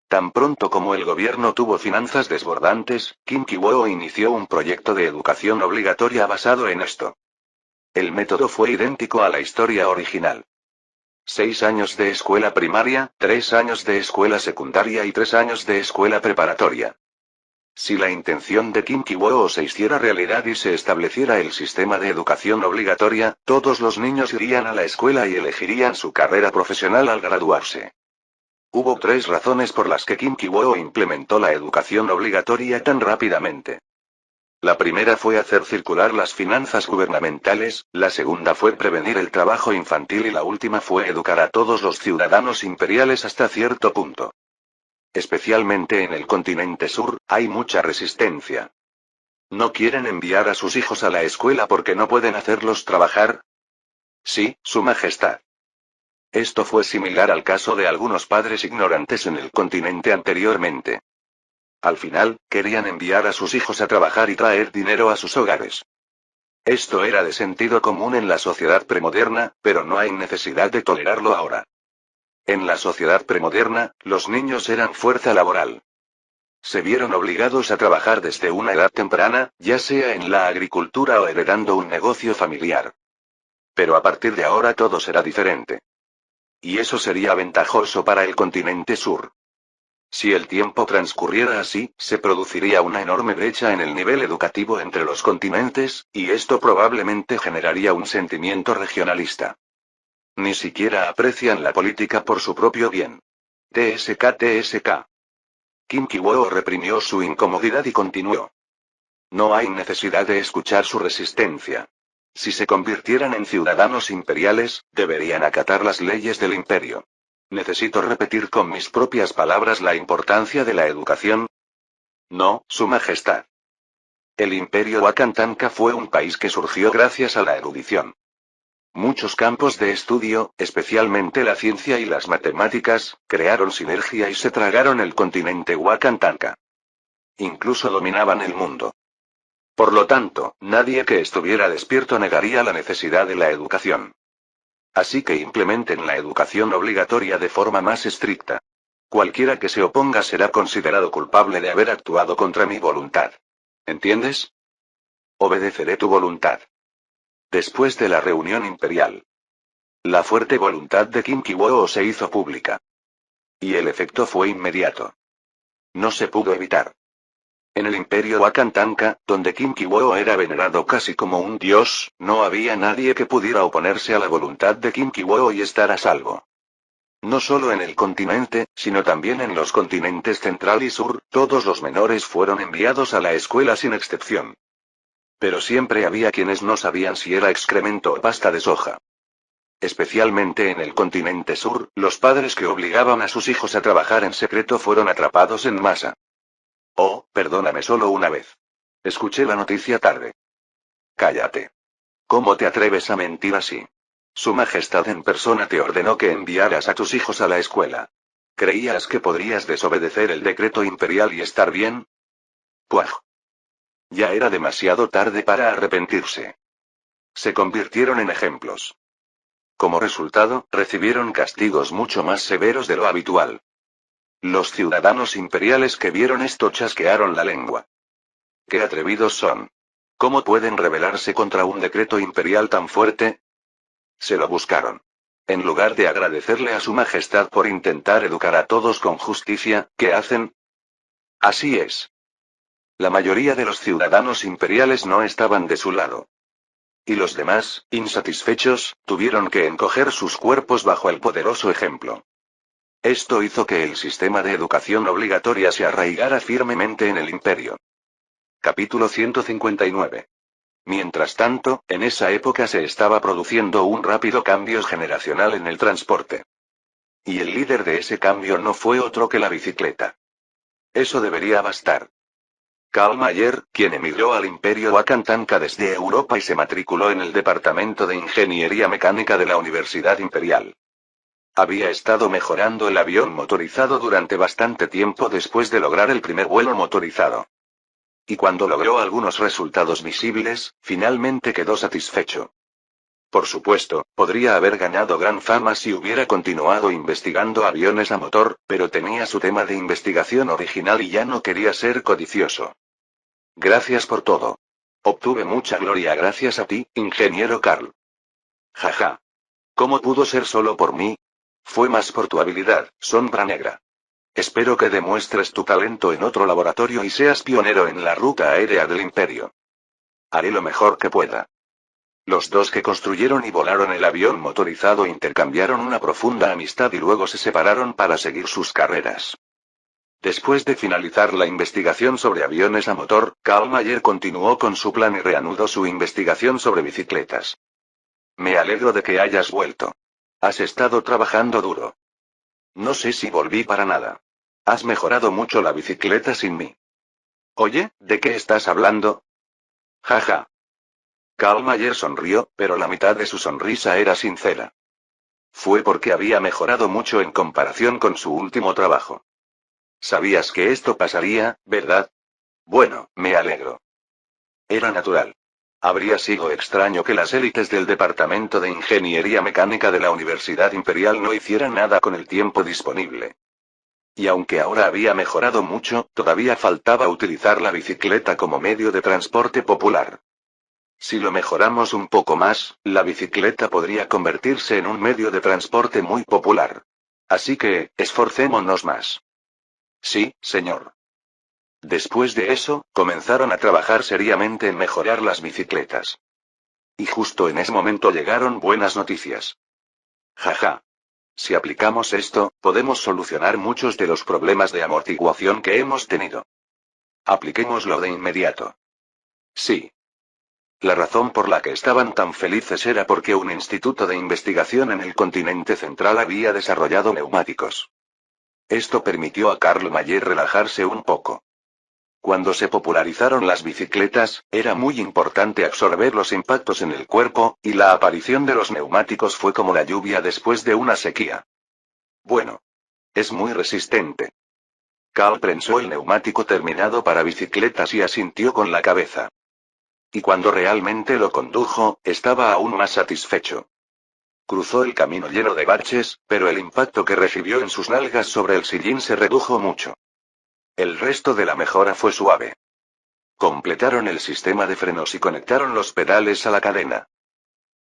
Tan pronto como el gobierno tuvo finanzas desbordantes, Kim Ki-woo inició un proyecto de educación obligatoria basado en esto. El método fue idéntico a la historia original. 6 años de escuela primaria, 3 años de escuela secundaria y 3 años de escuela preparatoria. Si la intención de Kim Ki-woo se hiciera realidad y se estableciera el sistema de educación obligatoria, todos los niños irían a la escuela y elegirían su carrera profesional al graduarse. Hubo 3 razones por las que Kim Ki-woo implementó la educación obligatoria tan rápidamente. La primera fue hacer circular las finanzas gubernamentales, la segunda fue prevenir el trabajo infantil y la última fue educar a todos los ciudadanos imperiales hasta cierto punto. Especialmente en el continente sur, hay mucha resistencia. ¿No quieren enviar a sus hijos a la escuela porque no pueden hacerlos trabajar? Sí, Su Majestad. Esto fue similar al caso de algunos padres ignorantes en el continente anteriormente. Al final, querían enviar a sus hijos a trabajar y traer dinero a sus hogares. Esto era de sentido común en la sociedad premoderna, pero no hay necesidad de tolerarlo ahora. En la sociedad premoderna, los niños eran fuerza laboral. Se vieron obligados a trabajar desde una edad temprana, ya sea en la agricultura o heredando un negocio familiar. Pero a partir de ahora todo será diferente. Y eso sería ventajoso para el continente sur. Si el tiempo transcurriera así, se produciría una enorme brecha en el nivel educativo entre los continentes, y esto probablemente generaría un sentimiento regionalista. Ni siquiera aprecian la política por su propio bien. TSK. Kim Ki-woo reprimió su incomodidad y continuó. No hay necesidad de escuchar su resistencia. Si se convirtieran en ciudadanos imperiales, deberían acatar las leyes del imperio. ¿Necesito repetir con mis propias palabras la importancia de la educación? No, Su Majestad. El imperio Wakantanka fue un país que surgió gracias a la erudición. Muchos campos de estudio, especialmente la ciencia y las matemáticas, crearon sinergia y se tragaron el continente Wakantanka. Incluso dominaban el mundo. Por lo tanto, nadie que estuviera despierto negaría la necesidad de la educación. Así que implementen la educación obligatoria de forma más estricta. Cualquiera que se oponga será considerado culpable de haber actuado contra mi voluntad. ¿Entiendes? Obedeceré tu voluntad. Después de la reunión imperial, la fuerte voluntad de Kim Ki-woo se hizo pública. Y el efecto fue inmediato. No se pudo evitar. En el imperio Wakantanka, donde Kim Ki-woo era venerado casi como un dios, no había nadie que pudiera oponerse a la voluntad de Kim Ki-woo y estar a salvo. No solo en el continente, sino también en los continentes central y sur, todos los menores fueron enviados a la escuela sin excepción. Pero siempre había quienes no sabían si era excremento o pasta de soja. Especialmente en el continente sur, los padres que obligaban a sus hijos a trabajar en secreto fueron atrapados en masa. Oh, perdóname solo una vez. Escuché la noticia tarde. Cállate. ¿Cómo te atreves a mentir así? Su Majestad en persona te ordenó que enviaras a tus hijos a la escuela. ¿Creías que podrías desobedecer el decreto imperial y estar bien? Puaj. Ya era demasiado tarde para arrepentirse. Se convirtieron en ejemplos. Como resultado, recibieron castigos mucho más severos de lo habitual. Los ciudadanos imperiales que vieron esto chasquearon la lengua. ¡Qué atrevidos son! ¿Cómo pueden rebelarse contra un decreto imperial tan fuerte? Se lo buscaron. En lugar de agradecerle a su majestad por intentar educar a todos con justicia, ¿qué hacen? Así es. La mayoría de los ciudadanos imperiales no estaban de su lado. Y los demás, insatisfechos, tuvieron que encoger sus cuerpos bajo el poderoso ejemplo. Esto hizo que el sistema de educación obligatoria se arraigara firmemente en el imperio. Capítulo 159. Mientras tanto, en esa época se estaba produciendo un rápido cambio generacional en el transporte. Y el líder de ese cambio no fue otro que la bicicleta. Eso debería bastar. Karl Mayer, quien emigró al Imperio Wakantanka desde Europa y se matriculó en el Departamento de Ingeniería Mecánica de la Universidad Imperial. Había estado mejorando el avión motorizado durante bastante tiempo después de lograr el primer vuelo motorizado. Y cuando logró algunos resultados visibles, finalmente quedó satisfecho. Por supuesto, podría haber ganado gran fama si hubiera continuado investigando aviones a motor, pero tenía su tema de investigación original y ya no quería ser codicioso. Gracias por todo. Obtuve mucha gloria gracias a ti, ingeniero Karl. Jaja. ¿Cómo pudo ser solo por mí? Fue más por tu habilidad, Sombra Negra. Espero que demuestres tu talento en otro laboratorio y seas pionero en la ruta aérea del Imperio. Haré lo mejor que pueda. Los dos que construyeron y volaron el avión motorizado intercambiaron una profunda amistad y luego se separaron para seguir sus carreras. Después de finalizar la investigación sobre aviones a motor, Karl Mayer continuó con su plan y reanudó su investigación sobre bicicletas. Me alegro de que hayas vuelto. Has estado trabajando duro. No sé si volví para nada. Has mejorado mucho la bicicleta sin mí. Oye, ¿de qué estás hablando? Jaja. Karl Mayer sonrió, pero la mitad de su sonrisa era sincera. Fue porque había mejorado mucho en comparación con su último trabajo. Sabías que esto pasaría, ¿verdad? Bueno, me alegro. Era natural. Habría sido extraño que las élites del Departamento de Ingeniería Mecánica de la Universidad Imperial no hicieran nada con el tiempo disponible. Y aunque ahora había mejorado mucho, todavía faltaba utilizar la bicicleta como medio de transporte popular. Si lo mejoramos un poco más, la bicicleta podría convertirse en un medio de transporte muy popular. Así que, esforcémonos más. Sí, señor. Después de eso, comenzaron a trabajar seriamente en mejorar las bicicletas. Y justo en ese momento llegaron buenas noticias. Jaja. Si aplicamos esto, podemos solucionar muchos de los problemas de amortiguación que hemos tenido. Apliquémoslo de inmediato. Sí. La razón por la que estaban tan felices era porque un instituto de investigación en el continente central había desarrollado neumáticos. Esto permitió a Karl Mayer relajarse un poco. Cuando se popularizaron las bicicletas, era muy importante absorber los impactos en el cuerpo, y la aparición de los neumáticos fue como la lluvia después de una sequía. Bueno. Es muy resistente. Karl prensó el neumático terminado para bicicletas y asintió con la cabeza. Y cuando realmente lo condujo, estaba aún más satisfecho. Cruzó el camino lleno de baches, pero el impacto que recibió en sus nalgas sobre el sillín se redujo mucho. El resto de la mejora fue suave. Completaron el sistema de frenos y conectaron los pedales a la cadena.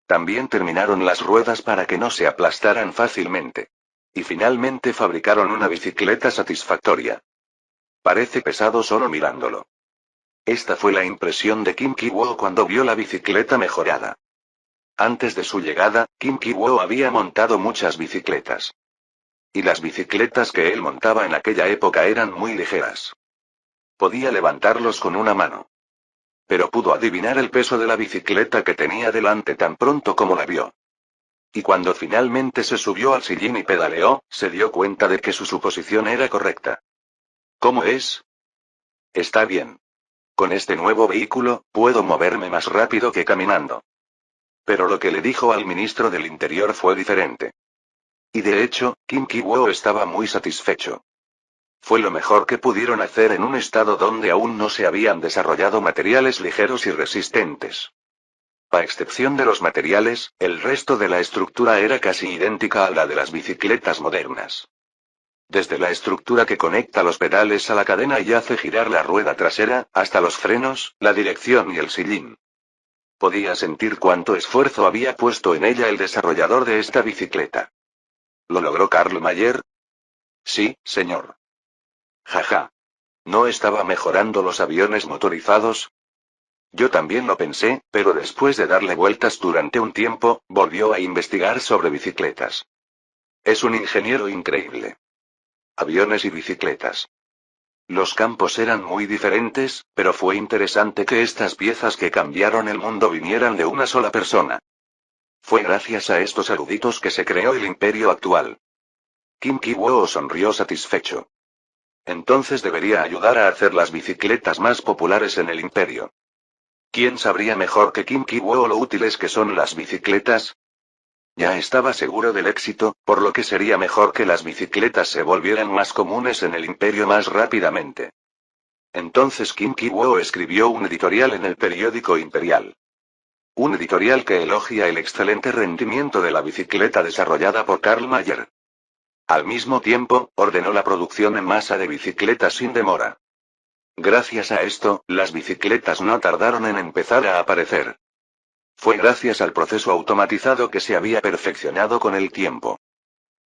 También terminaron las ruedas para que no se aplastaran fácilmente. Y finalmente fabricaron una bicicleta satisfactoria. Parece pesado solo mirándolo. Esta fue la impresión de Kim Ki-woo cuando vio la bicicleta mejorada. Antes de su llegada, Kim Ki-woo había montado muchas bicicletas. Y las bicicletas que él montaba en aquella época eran muy ligeras. Podía levantarlos con una mano. Pero pudo adivinar el peso de la bicicleta que tenía delante tan pronto como la vio. Y cuando finalmente se subió al sillín y pedaleó, se dio cuenta de que su suposición era correcta. ¿Cómo es? Está bien. Con este nuevo vehículo, puedo moverme más rápido que caminando. Pero lo que le dijo al ministro del Interior fue diferente. Y de hecho, Kim Ki-woo estaba muy satisfecho. Fue lo mejor que pudieron hacer en un estado donde aún no se habían desarrollado materiales ligeros y resistentes. A excepción de los materiales, el resto de la estructura era casi idéntica a la de las bicicletas modernas. Desde la estructura que conecta los pedales a la cadena y hace girar la rueda trasera, hasta los frenos, la dirección y el sillín. Podía sentir cuánto esfuerzo había puesto en ella el desarrollador de esta bicicleta. ¿Lo logró Karl Mayer? Sí, señor. Jaja. ¿No estaba mejorando los aviones motorizados? Yo también lo pensé, pero después de darle vueltas durante un tiempo, volvió a investigar sobre bicicletas. Es un ingeniero increíble. Aviones y bicicletas. Los campos eran muy diferentes, pero fue interesante que estas piezas que cambiaron el mundo vinieran de una sola persona. Fue gracias a estos eruditos que se creó el imperio actual. Kim Ki-woo sonrió satisfecho. Entonces debería ayudar a hacer las bicicletas más populares en el imperio. ¿Quién sabría mejor que Kim Ki-woo lo útiles que son las bicicletas? Ya estaba seguro del éxito, por lo que sería mejor que las bicicletas se volvieran más comunes en el imperio más rápidamente. Entonces Kim Ki-woo escribió un editorial en el periódico imperial. Un editorial que elogia el excelente rendimiento de la bicicleta desarrollada por Karl Mayer. Al mismo tiempo, ordenó la producción en masa de bicicletas sin demora. Gracias a esto, las bicicletas no tardaron en empezar a aparecer. Fue gracias al proceso automatizado que se había perfeccionado con el tiempo.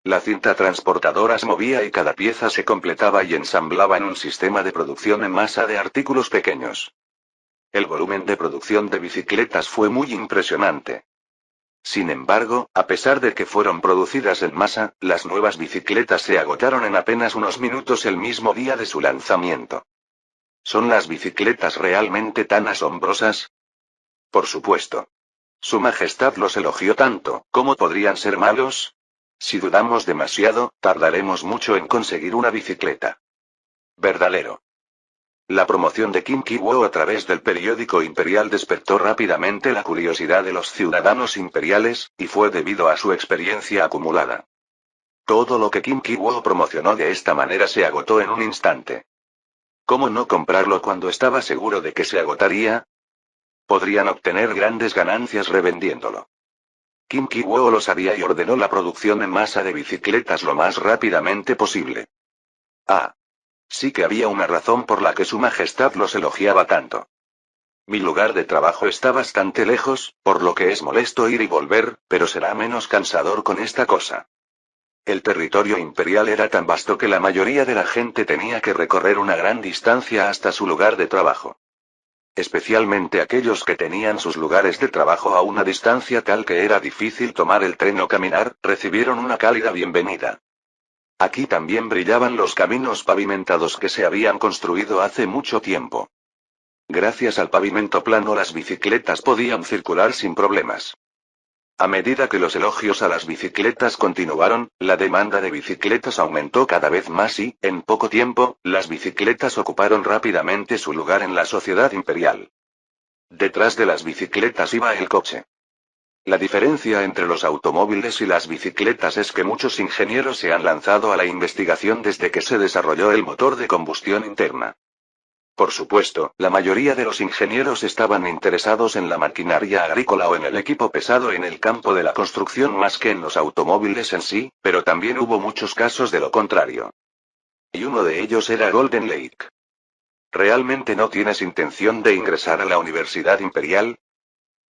La cinta transportadora se movía y cada pieza se completaba y ensamblaba en un sistema de producción en masa de artículos pequeños. El volumen de producción de bicicletas fue muy impresionante. Sin embargo, a pesar de que fueron producidas en masa, las nuevas bicicletas se agotaron en apenas unos minutos el mismo día de su lanzamiento. ¿Son las bicicletas realmente tan asombrosas? Por supuesto. Su Majestad los elogió tanto, ¿cómo podrían ser malos? Si dudamos demasiado, tardaremos mucho en conseguir una bicicleta. Verdadero. La promoción de Kim Ki-woo a través del periódico imperial despertó rápidamente la curiosidad de los ciudadanos imperiales, y fue debido a su experiencia acumulada. Todo lo que Kim Ki-woo promocionó de esta manera se agotó en un instante. ¿Cómo no comprarlo cuando estaba seguro de que se agotaría? Podrían obtener grandes ganancias revendiéndolo. Kim Ki-woo lo sabía y ordenó la producción en masa de bicicletas lo más rápidamente posible. Ah. Sí que había una razón por la que Su Majestad los elogiaba tanto. Mi lugar de trabajo está bastante lejos, por lo que es molesto ir y volver, pero será menos cansador con esta cosa. El territorio imperial era tan vasto que la mayoría de la gente tenía que recorrer una gran distancia hasta su lugar de trabajo. Especialmente aquellos que tenían sus lugares de trabajo a una distancia tal que era difícil tomar el tren o caminar, recibieron una cálida bienvenida. Aquí también brillaban los caminos pavimentados que se habían construido hace mucho tiempo. Gracias al pavimento plano las bicicletas podían circular sin problemas. A medida que los elogios a las bicicletas continuaron, la demanda de bicicletas aumentó cada vez más y, en poco tiempo, las bicicletas ocuparon rápidamente su lugar en la sociedad imperial. Detrás de las bicicletas iba el coche. La diferencia entre los automóviles y las bicicletas es que muchos ingenieros se han lanzado a la investigación desde que se desarrolló el motor de combustión interna. Por supuesto, la mayoría de los ingenieros estaban interesados en la maquinaria agrícola o en el equipo pesado en el campo de la construcción más que en los automóviles en sí, pero también hubo muchos casos de lo contrario. Y uno de ellos era Golden Lake. ¿Realmente no tienes intención de ingresar a la Universidad Imperial?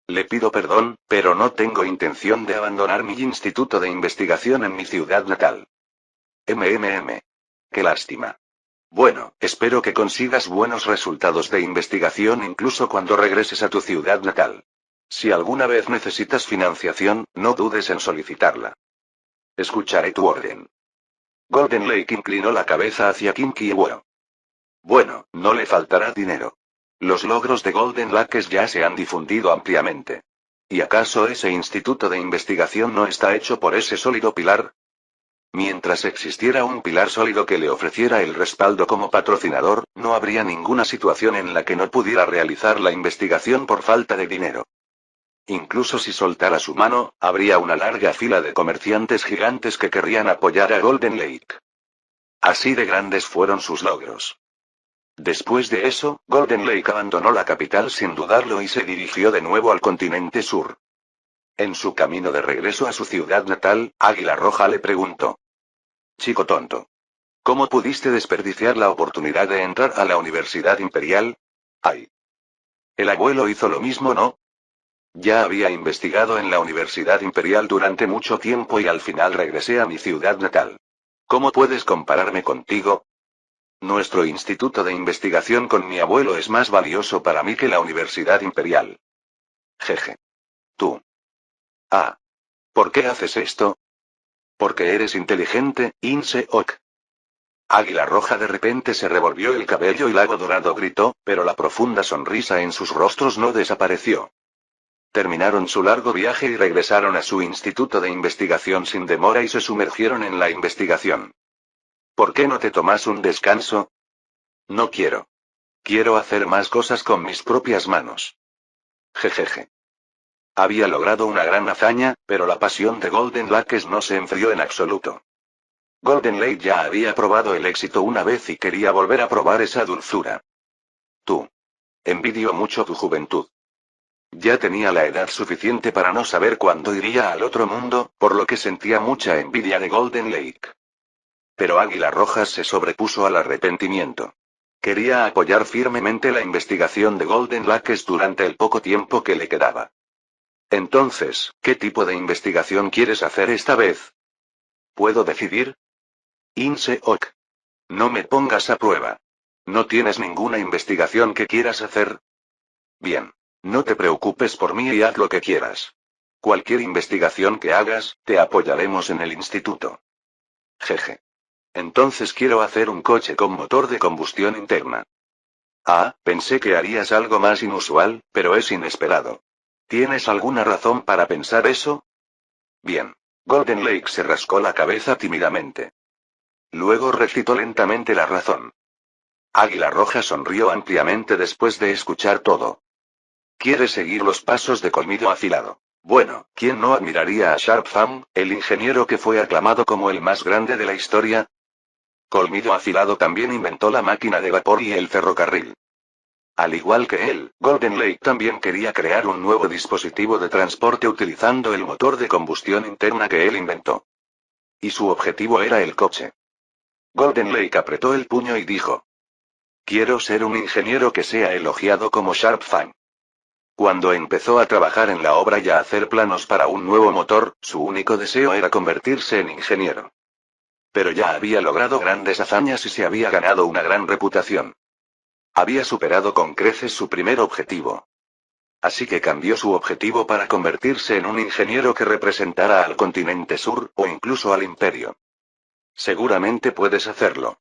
Le pido perdón, pero no tengo intención de abandonar mi instituto de investigación en mi ciudad natal. Qué lástima. Bueno, espero que consigas buenos resultados de investigación incluso cuando regreses a tu ciudad natal. Si alguna vez necesitas financiación, no dudes en solicitarla. Escucharé tu orden. Golden Lake inclinó la cabeza hacia Kim Ki-woo. Bueno, no le faltará dinero. Los logros de Golden Lake ya se han difundido ampliamente. ¿Y acaso ese instituto de investigación no está hecho por ese sólido pilar? Mientras existiera un pilar sólido que le ofreciera el respaldo como patrocinador, no habría ninguna situación en la que no pudiera realizar la investigación por falta de dinero. Incluso si soltara su mano, habría una larga fila de comerciantes gigantes que querrían apoyar a Golden Lake. Así de grandes fueron sus logros. Después de eso, Golden Lake abandonó la capital sin dudarlo y se dirigió de nuevo al continente sur. En su camino de regreso a su ciudad natal, Águila Roja le preguntó. Chico tonto. ¿Cómo pudiste desperdiciar la oportunidad de entrar a la Universidad Imperial? ¡Ay! El abuelo hizo lo mismo, ¿no? Ya había investigado en la Universidad Imperial durante mucho tiempo y al final regresé a mi ciudad natal. ¿Cómo puedes compararme contigo? Nuestro instituto de investigación con mi abuelo es más valioso para mí que la Universidad Imperial. Jeje. Tú. Ah. ¿Por qué haces esto? Porque eres inteligente, Inse-ok. Águila Roja de repente se revolvió el cabello y Lago Dorado gritó, pero la profunda sonrisa en sus rostros no desapareció. Terminaron su largo viaje y regresaron a su instituto de investigación sin demora y se sumergieron en la investigación. ¿Por qué no te tomas un descanso? No quiero. Quiero hacer más cosas con mis propias manos. Jejeje. Había logrado una gran hazaña, pero la pasión de Golden Lakes no se enfrió en absoluto. Golden Lake ya había probado el éxito una vez y quería volver a probar esa dulzura. Tú. Envidio mucho tu juventud. Ya tenía la edad suficiente para no saber cuándo iría al otro mundo, por lo que sentía mucha envidia de Golden Lake. Pero Águila Roja se sobrepuso al arrepentimiento. Quería apoyar firmemente la investigación de Golden Lakes durante el poco tiempo que le quedaba. Entonces, ¿qué tipo de investigación quieres hacer esta vez? ¿Puedo decidir? Inse-ok. No me pongas a prueba. ¿No tienes ninguna investigación que quieras hacer? Bien. No te preocupes por mí y haz lo que quieras. Cualquier investigación que hagas, te apoyaremos en el instituto. Jeje. Entonces quiero hacer un coche con motor de combustión interna. Ah, pensé que harías algo más inusual, pero es inesperado. ¿Tienes alguna razón para pensar eso? Bien. Golden Lake se rascó la cabeza tímidamente. Luego recitó lentamente la razón. Águila Roja sonrió ampliamente después de escuchar todo. ¿Quieres seguir los pasos de Colmillo Afilado? Bueno, ¿quién no admiraría a Sharp Fan, el ingeniero que fue aclamado como el más grande de la historia? Colmillo Afilado también inventó la máquina de vapor y el ferrocarril. Al igual que él, Golden Lake también quería crear un nuevo dispositivo de transporte utilizando el motor de combustión interna que él inventó. Y su objetivo era el coche. Golden Lake apretó el puño y dijo. Quiero ser un ingeniero que sea elogiado como Sharp Fan. Cuando empezó a trabajar en la obra y a hacer planos para un nuevo motor, su único deseo era convertirse en ingeniero. Pero ya había logrado grandes hazañas y se había ganado una gran reputación. Había superado con creces su primer objetivo. Así que cambió su objetivo para convertirse en un ingeniero que representara al continente sur, o incluso al imperio. Seguramente puedes hacerlo.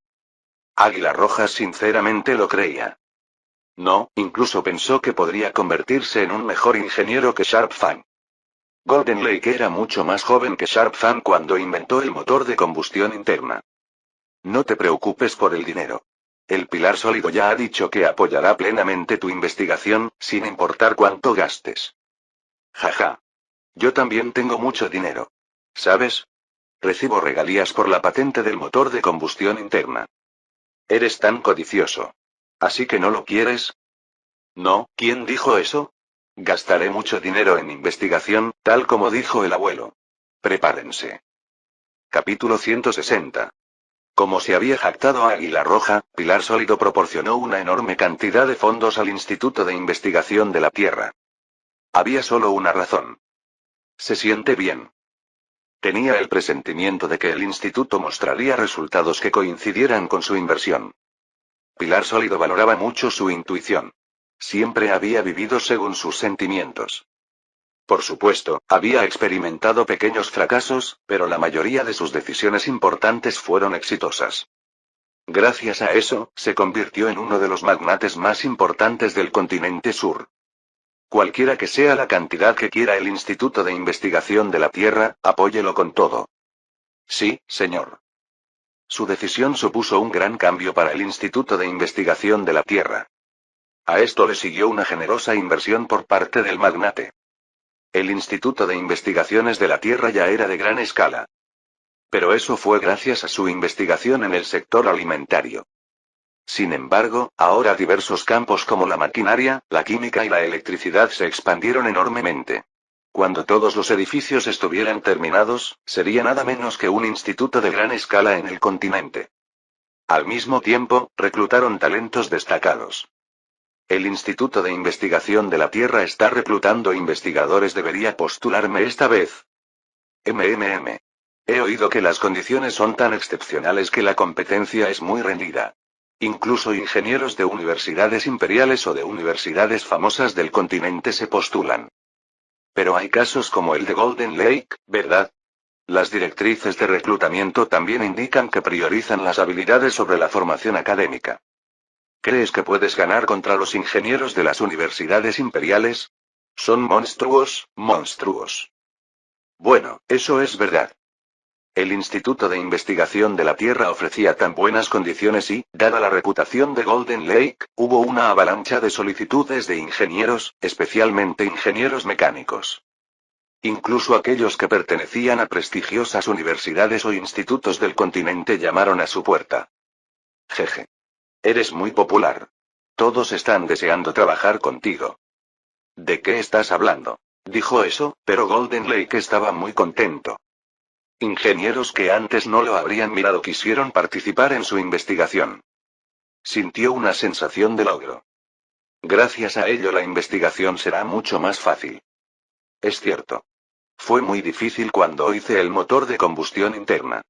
Águila Roja sinceramente lo creía. No, incluso pensó que podría convertirse en un mejor ingeniero que Sharp Fan. Golden Lake era mucho más joven que Sharp Fan cuando inventó el motor de combustión interna. No te preocupes por el dinero. El Pilar Sólido ya ha dicho que apoyará plenamente tu investigación, sin importar cuánto gastes. Jaja. Yo también tengo mucho dinero. ¿Sabes? Recibo regalías por la patente del motor de combustión interna. Eres tan codicioso. ¿Así que no lo quieres? No, ¿quién dijo eso? Gastaré mucho dinero en investigación, tal como dijo el abuelo. Prepárense. Capítulo 160. Como se había jactado a Águila Roja, Pilar Sólido proporcionó una enorme cantidad de fondos al Instituto de Investigación de la Tierra. Había solo una razón. Se siente bien. Tenía el presentimiento de que el instituto mostraría resultados que coincidieran con su inversión. Pilar Sólido valoraba mucho su intuición. Siempre había vivido según sus sentimientos. Por supuesto, había experimentado pequeños fracasos, pero la mayoría de sus decisiones importantes fueron exitosas. Gracias a eso, se convirtió en uno de los magnates más importantes del continente sur. Cualquiera que sea la cantidad que quiera el Instituto de Investigación de la Tierra, apóyelo con todo. Sí, señor. Su decisión supuso un gran cambio para el Instituto de Investigación de la Tierra. A esto le siguió una generosa inversión por parte del magnate. El Instituto de Investigaciones de la Tierra ya era de gran escala. Pero eso fue gracias a su investigación en el sector alimentario. Sin embargo, ahora diversos campos como la maquinaria, la química y la electricidad se expandieron enormemente. Cuando todos los edificios estuvieran terminados, sería nada menos que un instituto de gran escala en el continente. Al mismo tiempo, reclutaron talentos destacados. El Instituto de Investigación de la Tierra está reclutando investigadores. ¿Debería postularme esta vez? He oído que las condiciones son tan excepcionales que la competencia es muy reñida. Incluso ingenieros de universidades imperiales o de universidades famosas del continente se postulan. Pero hay casos como el de Golden Lake, ¿verdad? Las directrices de reclutamiento también indican que priorizan las habilidades sobre la formación académica. ¿Crees que puedes ganar contra los ingenieros de las universidades imperiales? Son monstruos, monstruos. Bueno, eso es verdad. El Instituto de Investigación de la Tierra ofrecía tan buenas condiciones y, dada la reputación de Golden Lake, hubo una avalancha de solicitudes de ingenieros, especialmente ingenieros mecánicos. Incluso aquellos que pertenecían a prestigiosas universidades o institutos del continente llamaron a su puerta. Jeje. Eres muy popular. Todos están deseando trabajar contigo. ¿De qué estás hablando? Dijo eso, pero Golden Lake estaba muy contento. Ingenieros que antes no lo habrían mirado quisieron participar en su investigación. Sintió una sensación de logro. Gracias a ello la investigación será mucho más fácil. Es cierto. Fue muy difícil cuando hice el motor de combustión interna.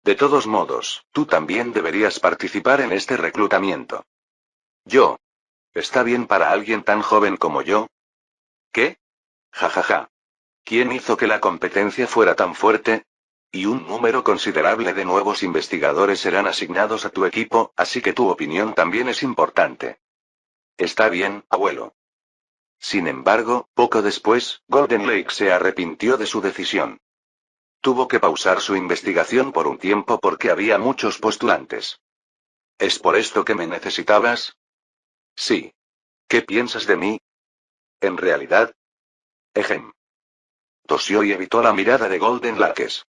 De todos modos, tú también deberías participar en este reclutamiento. Yo. ¿Está bien para alguien tan joven como yo? ¿Qué? Jajaja. ¿Quién hizo que la competencia fuera tan fuerte? Y un número considerable de nuevos investigadores serán asignados a tu equipo, así que tu opinión también es importante. Está bien, abuelo. Sin embargo, poco después, Golden Lake se arrepintió de su decisión. Tuvo que pausar su investigación por un tiempo porque había muchos postulantes. ¿Es por esto que me necesitabas? Sí. ¿Qué piensas de mí? En realidad. Ejem. Tosió y evitó la mirada de Golden Lakes.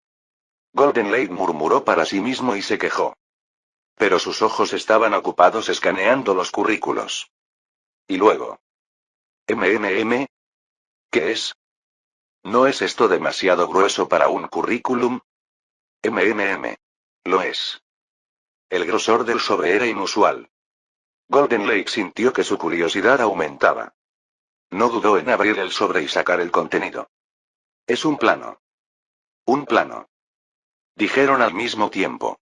Golden Lake murmuró para sí mismo y se quejó. Pero sus ojos estaban ocupados escaneando los currículos. Y luego. ¿Qué es? ¿No es esto demasiado grueso para un currículum? Lo es. El grosor del sobre era inusual. Golden Lake sintió que su curiosidad aumentaba. No dudó en abrir el sobre y sacar el contenido. Es un plano. Un plano. Dijeron al mismo tiempo.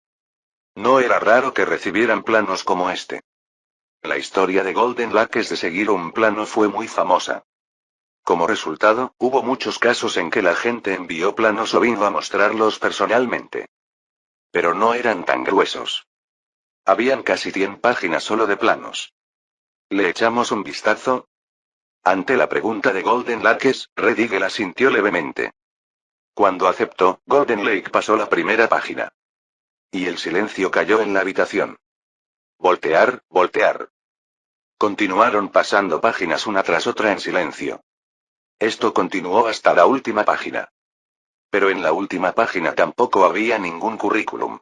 No era raro que recibieran planos como este. La historia de Golden Lakes de seguir un plano fue muy famosa. Como resultado, hubo muchos casos en que la gente envió planos o vino a mostrarlos personalmente. Pero no eran tan gruesos. Habían casi 100 páginas solo de planos. ¿Le echamos un vistazo? Ante la pregunta de Golden Lakes, Red Eagle asintió levemente. Cuando aceptó, Golden Lake pasó la primera página. Y el silencio cayó en la habitación. Voltear, voltear. Continuaron pasando páginas una tras otra en silencio. Esto continuó hasta la última página. Pero en la última página tampoco había ningún currículum.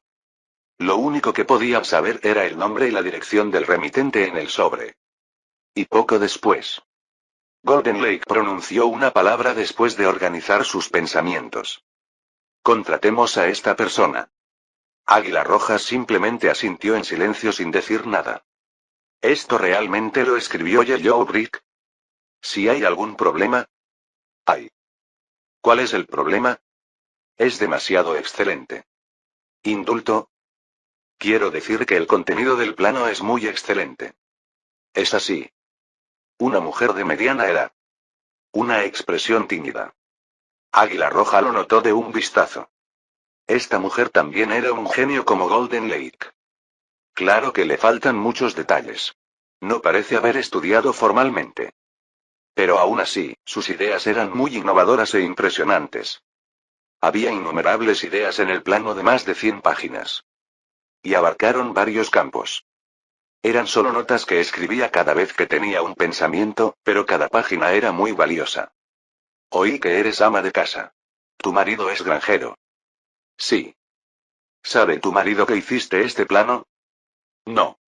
Lo único que podían saber era el nombre y la dirección del remitente en el sobre. Y poco después. Golden Lake pronunció una palabra después de organizar sus pensamientos. Contratemos a esta persona. Águila Roja simplemente asintió en silencio sin decir nada. ¿Esto realmente lo escribió Joe Brick? Si hay algún problema. Hay. ¿Cuál es el problema? Es demasiado excelente. ¿Indulto? Quiero decir que el contenido del plano es muy excelente. Es así. Una mujer de mediana edad. Una expresión tímida. Águila Roja lo notó de un vistazo. Esta mujer también era un genio como Golden Lake. Claro que le faltan muchos detalles. No parece haber estudiado formalmente. Pero aún así, sus ideas eran muy innovadoras e impresionantes. Había innumerables ideas en el plano de más de 100 páginas. Y abarcaron varios campos. Eran solo notas que escribía cada vez que tenía un pensamiento, pero cada página era muy valiosa. Oí que eres ama de casa. Tu marido es granjero. Sí. ¿Sabe tu marido que hiciste este plano? No.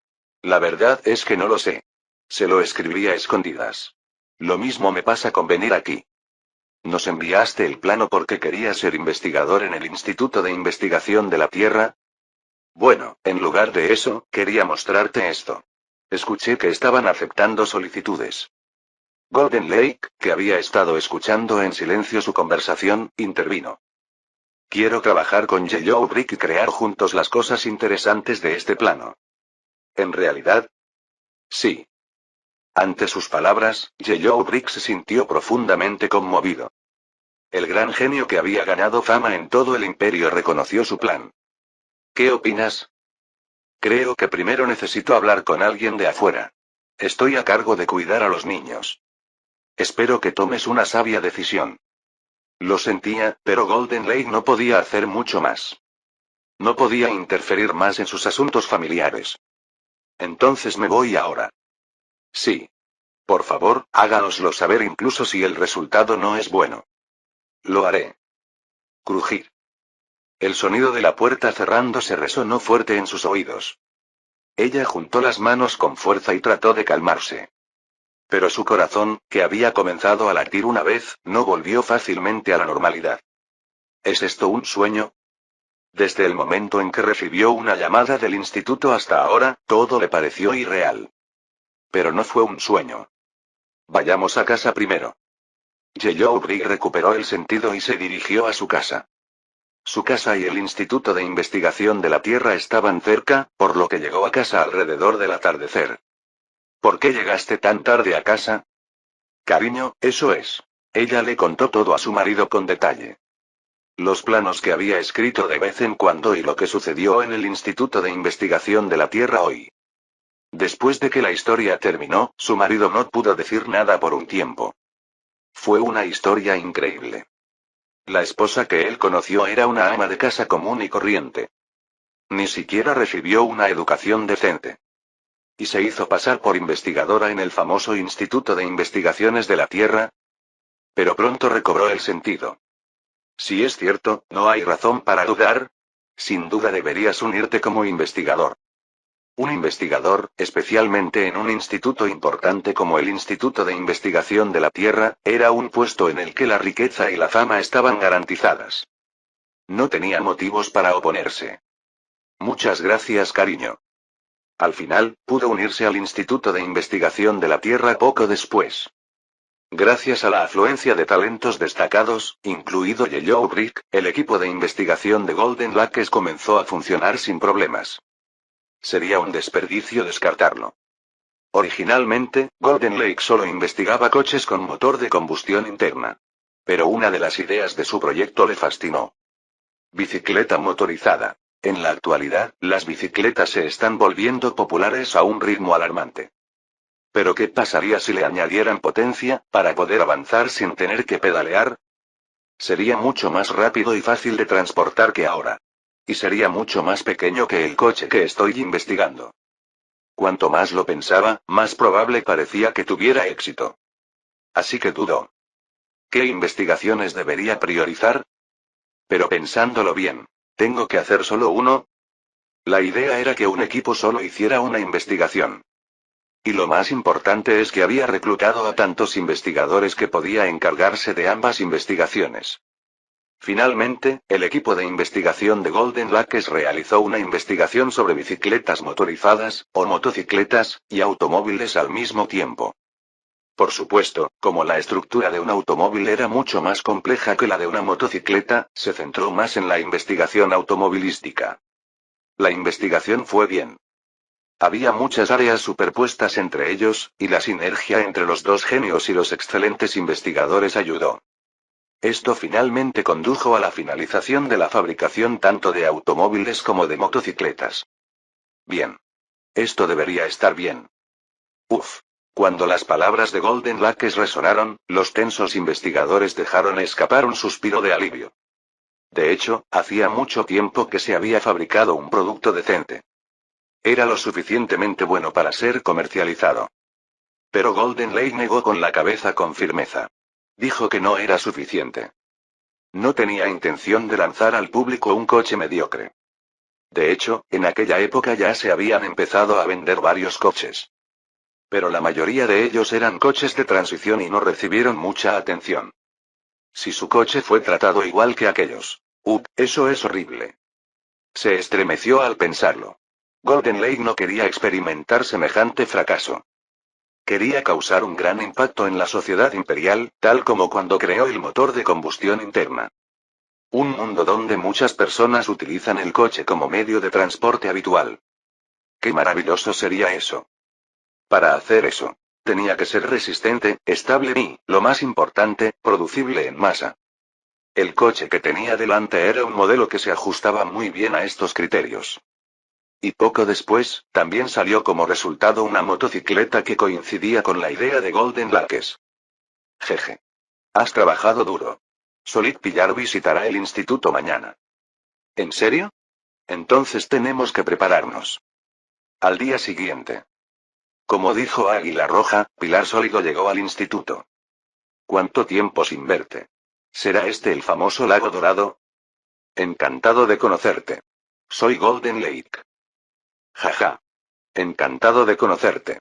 La verdad es que no lo sé. Se lo escribí a escondidas. Lo mismo me pasa con venir aquí. ¿Nos enviaste el plano porque querías ser investigador en el Instituto de Investigación de la Tierra? Bueno, en lugar de eso, quería mostrarte esto. Escuché que estaban aceptando solicitudes. Golden Lake, que había estado escuchando en silencio su conversación, intervino. Quiero trabajar con Yellow Brick y crear juntos las cosas interesantes de este plano. ¿En realidad? Sí. Ante sus palabras, Yellow Brick se sintió profundamente conmovido. El gran genio que había ganado fama en todo el imperio reconoció su plan. ¿Qué opinas? Creo que primero necesito hablar con alguien de afuera. Estoy a cargo de cuidar a los niños. Espero que tomes una sabia decisión. Lo sentía, pero Golden Lake no podía hacer mucho más. No podía interferir más en sus asuntos familiares. Entonces me voy ahora. Sí. Por favor, háganoslo saber incluso si el resultado no es bueno. Lo haré. Crujir. El sonido de la puerta cerrándose resonó fuerte en sus oídos. Ella juntó las manos con fuerza y trató de calmarse. Pero su corazón, que había comenzado a latir una vez, no volvió fácilmente a la normalidad. ¿Es esto un sueño? Desde el momento en que recibió una llamada del instituto hasta ahora, todo le pareció irreal. Pero no fue un sueño. Vayamos a casa primero. Yellow Brick recuperó el sentido y se dirigió a su casa. Su casa y el Instituto de Investigación de la Tierra estaban cerca, por lo que llegó a casa alrededor del atardecer. ¿Por qué llegaste tan tarde a casa? Cariño, eso es. Ella le contó todo a su marido con detalle. Los planos que había escrito de vez en cuando y lo que sucedió en el Instituto de Investigación de la Tierra hoy. Después de que la historia terminó, su marido no pudo decir nada por un tiempo. Fue una historia increíble. La esposa que él conoció era una ama de casa común y corriente. Ni siquiera recibió una educación decente. ¿Y se hizo pasar por investigadora en el famoso Instituto de Investigaciones de la Tierra? Pero pronto recobró el sentido. Si es cierto, no hay razón para dudar. Sin duda deberías unirte como investigador. Un investigador, especialmente en un instituto importante como el Instituto de Investigación de la Tierra, era un puesto en el que la riqueza y la fama estaban garantizadas. No tenía motivos para oponerse. Muchas gracias, cariño. Al final, pudo unirse al Instituto de Investigación de la Tierra poco después. Gracias a la afluencia de talentos destacados, incluido Yellow Brick, el equipo de investigación de Golden Lakes comenzó a funcionar sin problemas. Sería un desperdicio descartarlo. Originalmente, Golden Lake solo investigaba coches con motor de combustión interna. Pero una de las ideas de su proyecto le fascinó. Bicicleta motorizada. En la actualidad, las bicicletas se están volviendo populares a un ritmo alarmante. Pero ¿qué pasaría si le añadieran potencia, para poder avanzar sin tener que pedalear? Sería mucho más rápido y fácil de transportar que ahora. Y sería mucho más pequeño que el coche que estoy investigando. Cuanto más lo pensaba, más probable parecía que tuviera éxito. Así que dudó. ¿Qué investigaciones debería priorizar? Pero pensándolo bien, ¿tengo que hacer solo uno? La idea era que un equipo solo hiciera una investigación. Y lo más importante es que había reclutado a tantos investigadores que podía encargarse de ambas investigaciones. Finalmente, el equipo de investigación de Golden Lakes realizó una investigación sobre bicicletas motorizadas, o motocicletas, y automóviles al mismo tiempo. Por supuesto, como la estructura de un automóvil era mucho más compleja que la de una motocicleta, se centró más en la investigación automovilística. La investigación fue bien. Había muchas áreas superpuestas entre ellos, y la sinergia entre los dos genios y los excelentes investigadores ayudó. Esto finalmente condujo a la finalización de la fabricación tanto de automóviles como de motocicletas. Bien. Esto debería estar bien. Uf. Cuando las palabras de Golden Lakes resonaron, los tensos investigadores dejaron escapar un suspiro de alivio. De hecho, hacía mucho tiempo que se había fabricado un producto decente. Era lo suficientemente bueno para ser comercializado. Pero Golden Lake negó con la cabeza con firmeza. Dijo que no era suficiente. No tenía intención de lanzar al público un coche mediocre. De hecho, en aquella época ya se habían empezado a vender varios coches. Pero la mayoría de ellos eran coches de transición y no recibieron mucha atención. Si su coche fue tratado igual que aquellos. Eso es horrible. Se estremeció al pensarlo. Golden Lake no quería experimentar semejante fracaso. Quería causar un gran impacto en la sociedad imperial, tal como cuando creó el motor de combustión interna. Un mundo donde muchas personas utilizan el coche como medio de transporte habitual. ¡Qué maravilloso sería eso! Para hacer eso, tenía que ser resistente, estable y, lo más importante, producible en masa. El coche que tenía delante era un modelo que se ajustaba muy bien a estos criterios. Y poco después, también salió como resultado una motocicleta que coincidía con la idea de Golden Lakes. Jeje. Has trabajado duro. Solid Pillar visitará el instituto mañana. ¿En serio? Entonces tenemos que prepararnos. Al día siguiente. Como dijo Águila Roja, Pilar Sólido llegó al instituto. ¿Cuánto tiempo sin verte? ¿Será este el famoso lago dorado? Encantado de conocerte. Soy Golden Lake. Jaja. Encantado de conocerte.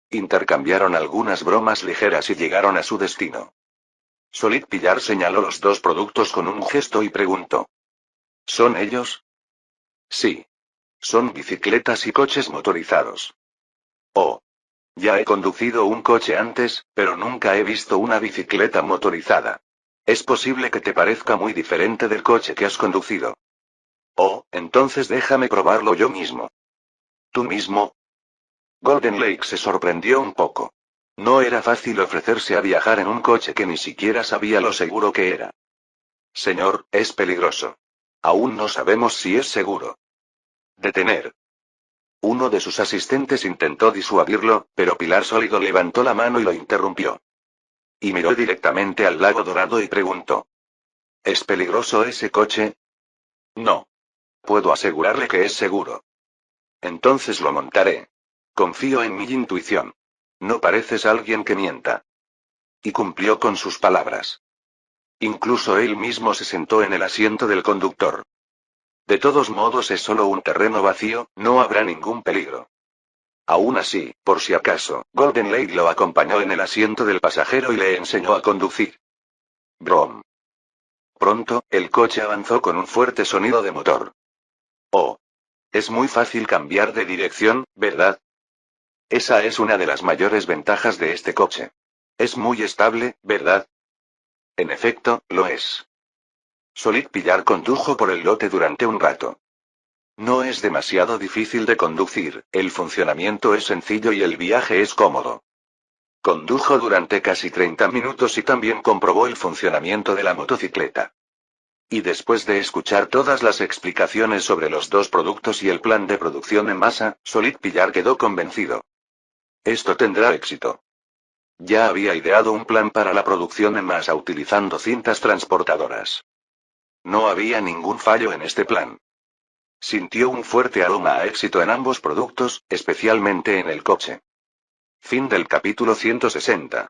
Intercambiaron algunas bromas ligeras y llegaron a su destino. Solid Pillar señaló los dos productos con un gesto y preguntó. ¿Son ellos? Sí. Son bicicletas y coches motorizados. Oh. Ya he conducido un coche antes, pero nunca he visto una bicicleta motorizada. Es posible que te parezca muy diferente del coche que has conducido. Oh, entonces déjame probarlo yo mismo. ¿Tú mismo? Golden Lake se sorprendió un poco. No era fácil ofrecerse a viajar en un coche que ni siquiera sabía lo seguro que era. Señor, es peligroso. Aún no sabemos si es seguro. Detener. Uno de sus asistentes intentó disuadirlo, pero Pilar Sólido levantó la mano y lo interrumpió. Y miró directamente al lago dorado y preguntó. ¿Es peligroso ese coche? No. Puedo asegurarle que es seguro. Entonces lo montaré. Confío en mi intuición. No pareces alguien que mienta. Y cumplió con sus palabras. Incluso él mismo se sentó en el asiento del conductor. De todos modos es solo un terreno vacío, no habrá ningún peligro. Aún así, por si acaso, Golden Lake lo acompañó en el asiento del pasajero y le enseñó a conducir. Brom. Pronto, el coche avanzó con un fuerte sonido de motor. Oh. Es muy fácil cambiar de dirección, ¿verdad? Esa es una de las mayores ventajas de este coche. Es muy estable, ¿verdad? En efecto, lo es. Solid Pillar condujo por el lote durante un rato. No es demasiado difícil de conducir, el funcionamiento es sencillo y el viaje es cómodo. Condujo durante casi 30 minutos y también comprobó el funcionamiento de la motocicleta. Y después de escuchar todas las explicaciones sobre los dos productos y el plan de producción en masa, Solid Pillar quedó convencido. Esto tendrá éxito. Ya había ideado un plan para la producción en masa utilizando cintas transportadoras. No había ningún fallo en este plan. Sintió un fuerte aroma a éxito en ambos productos, especialmente en el coche. Fin del capítulo 160.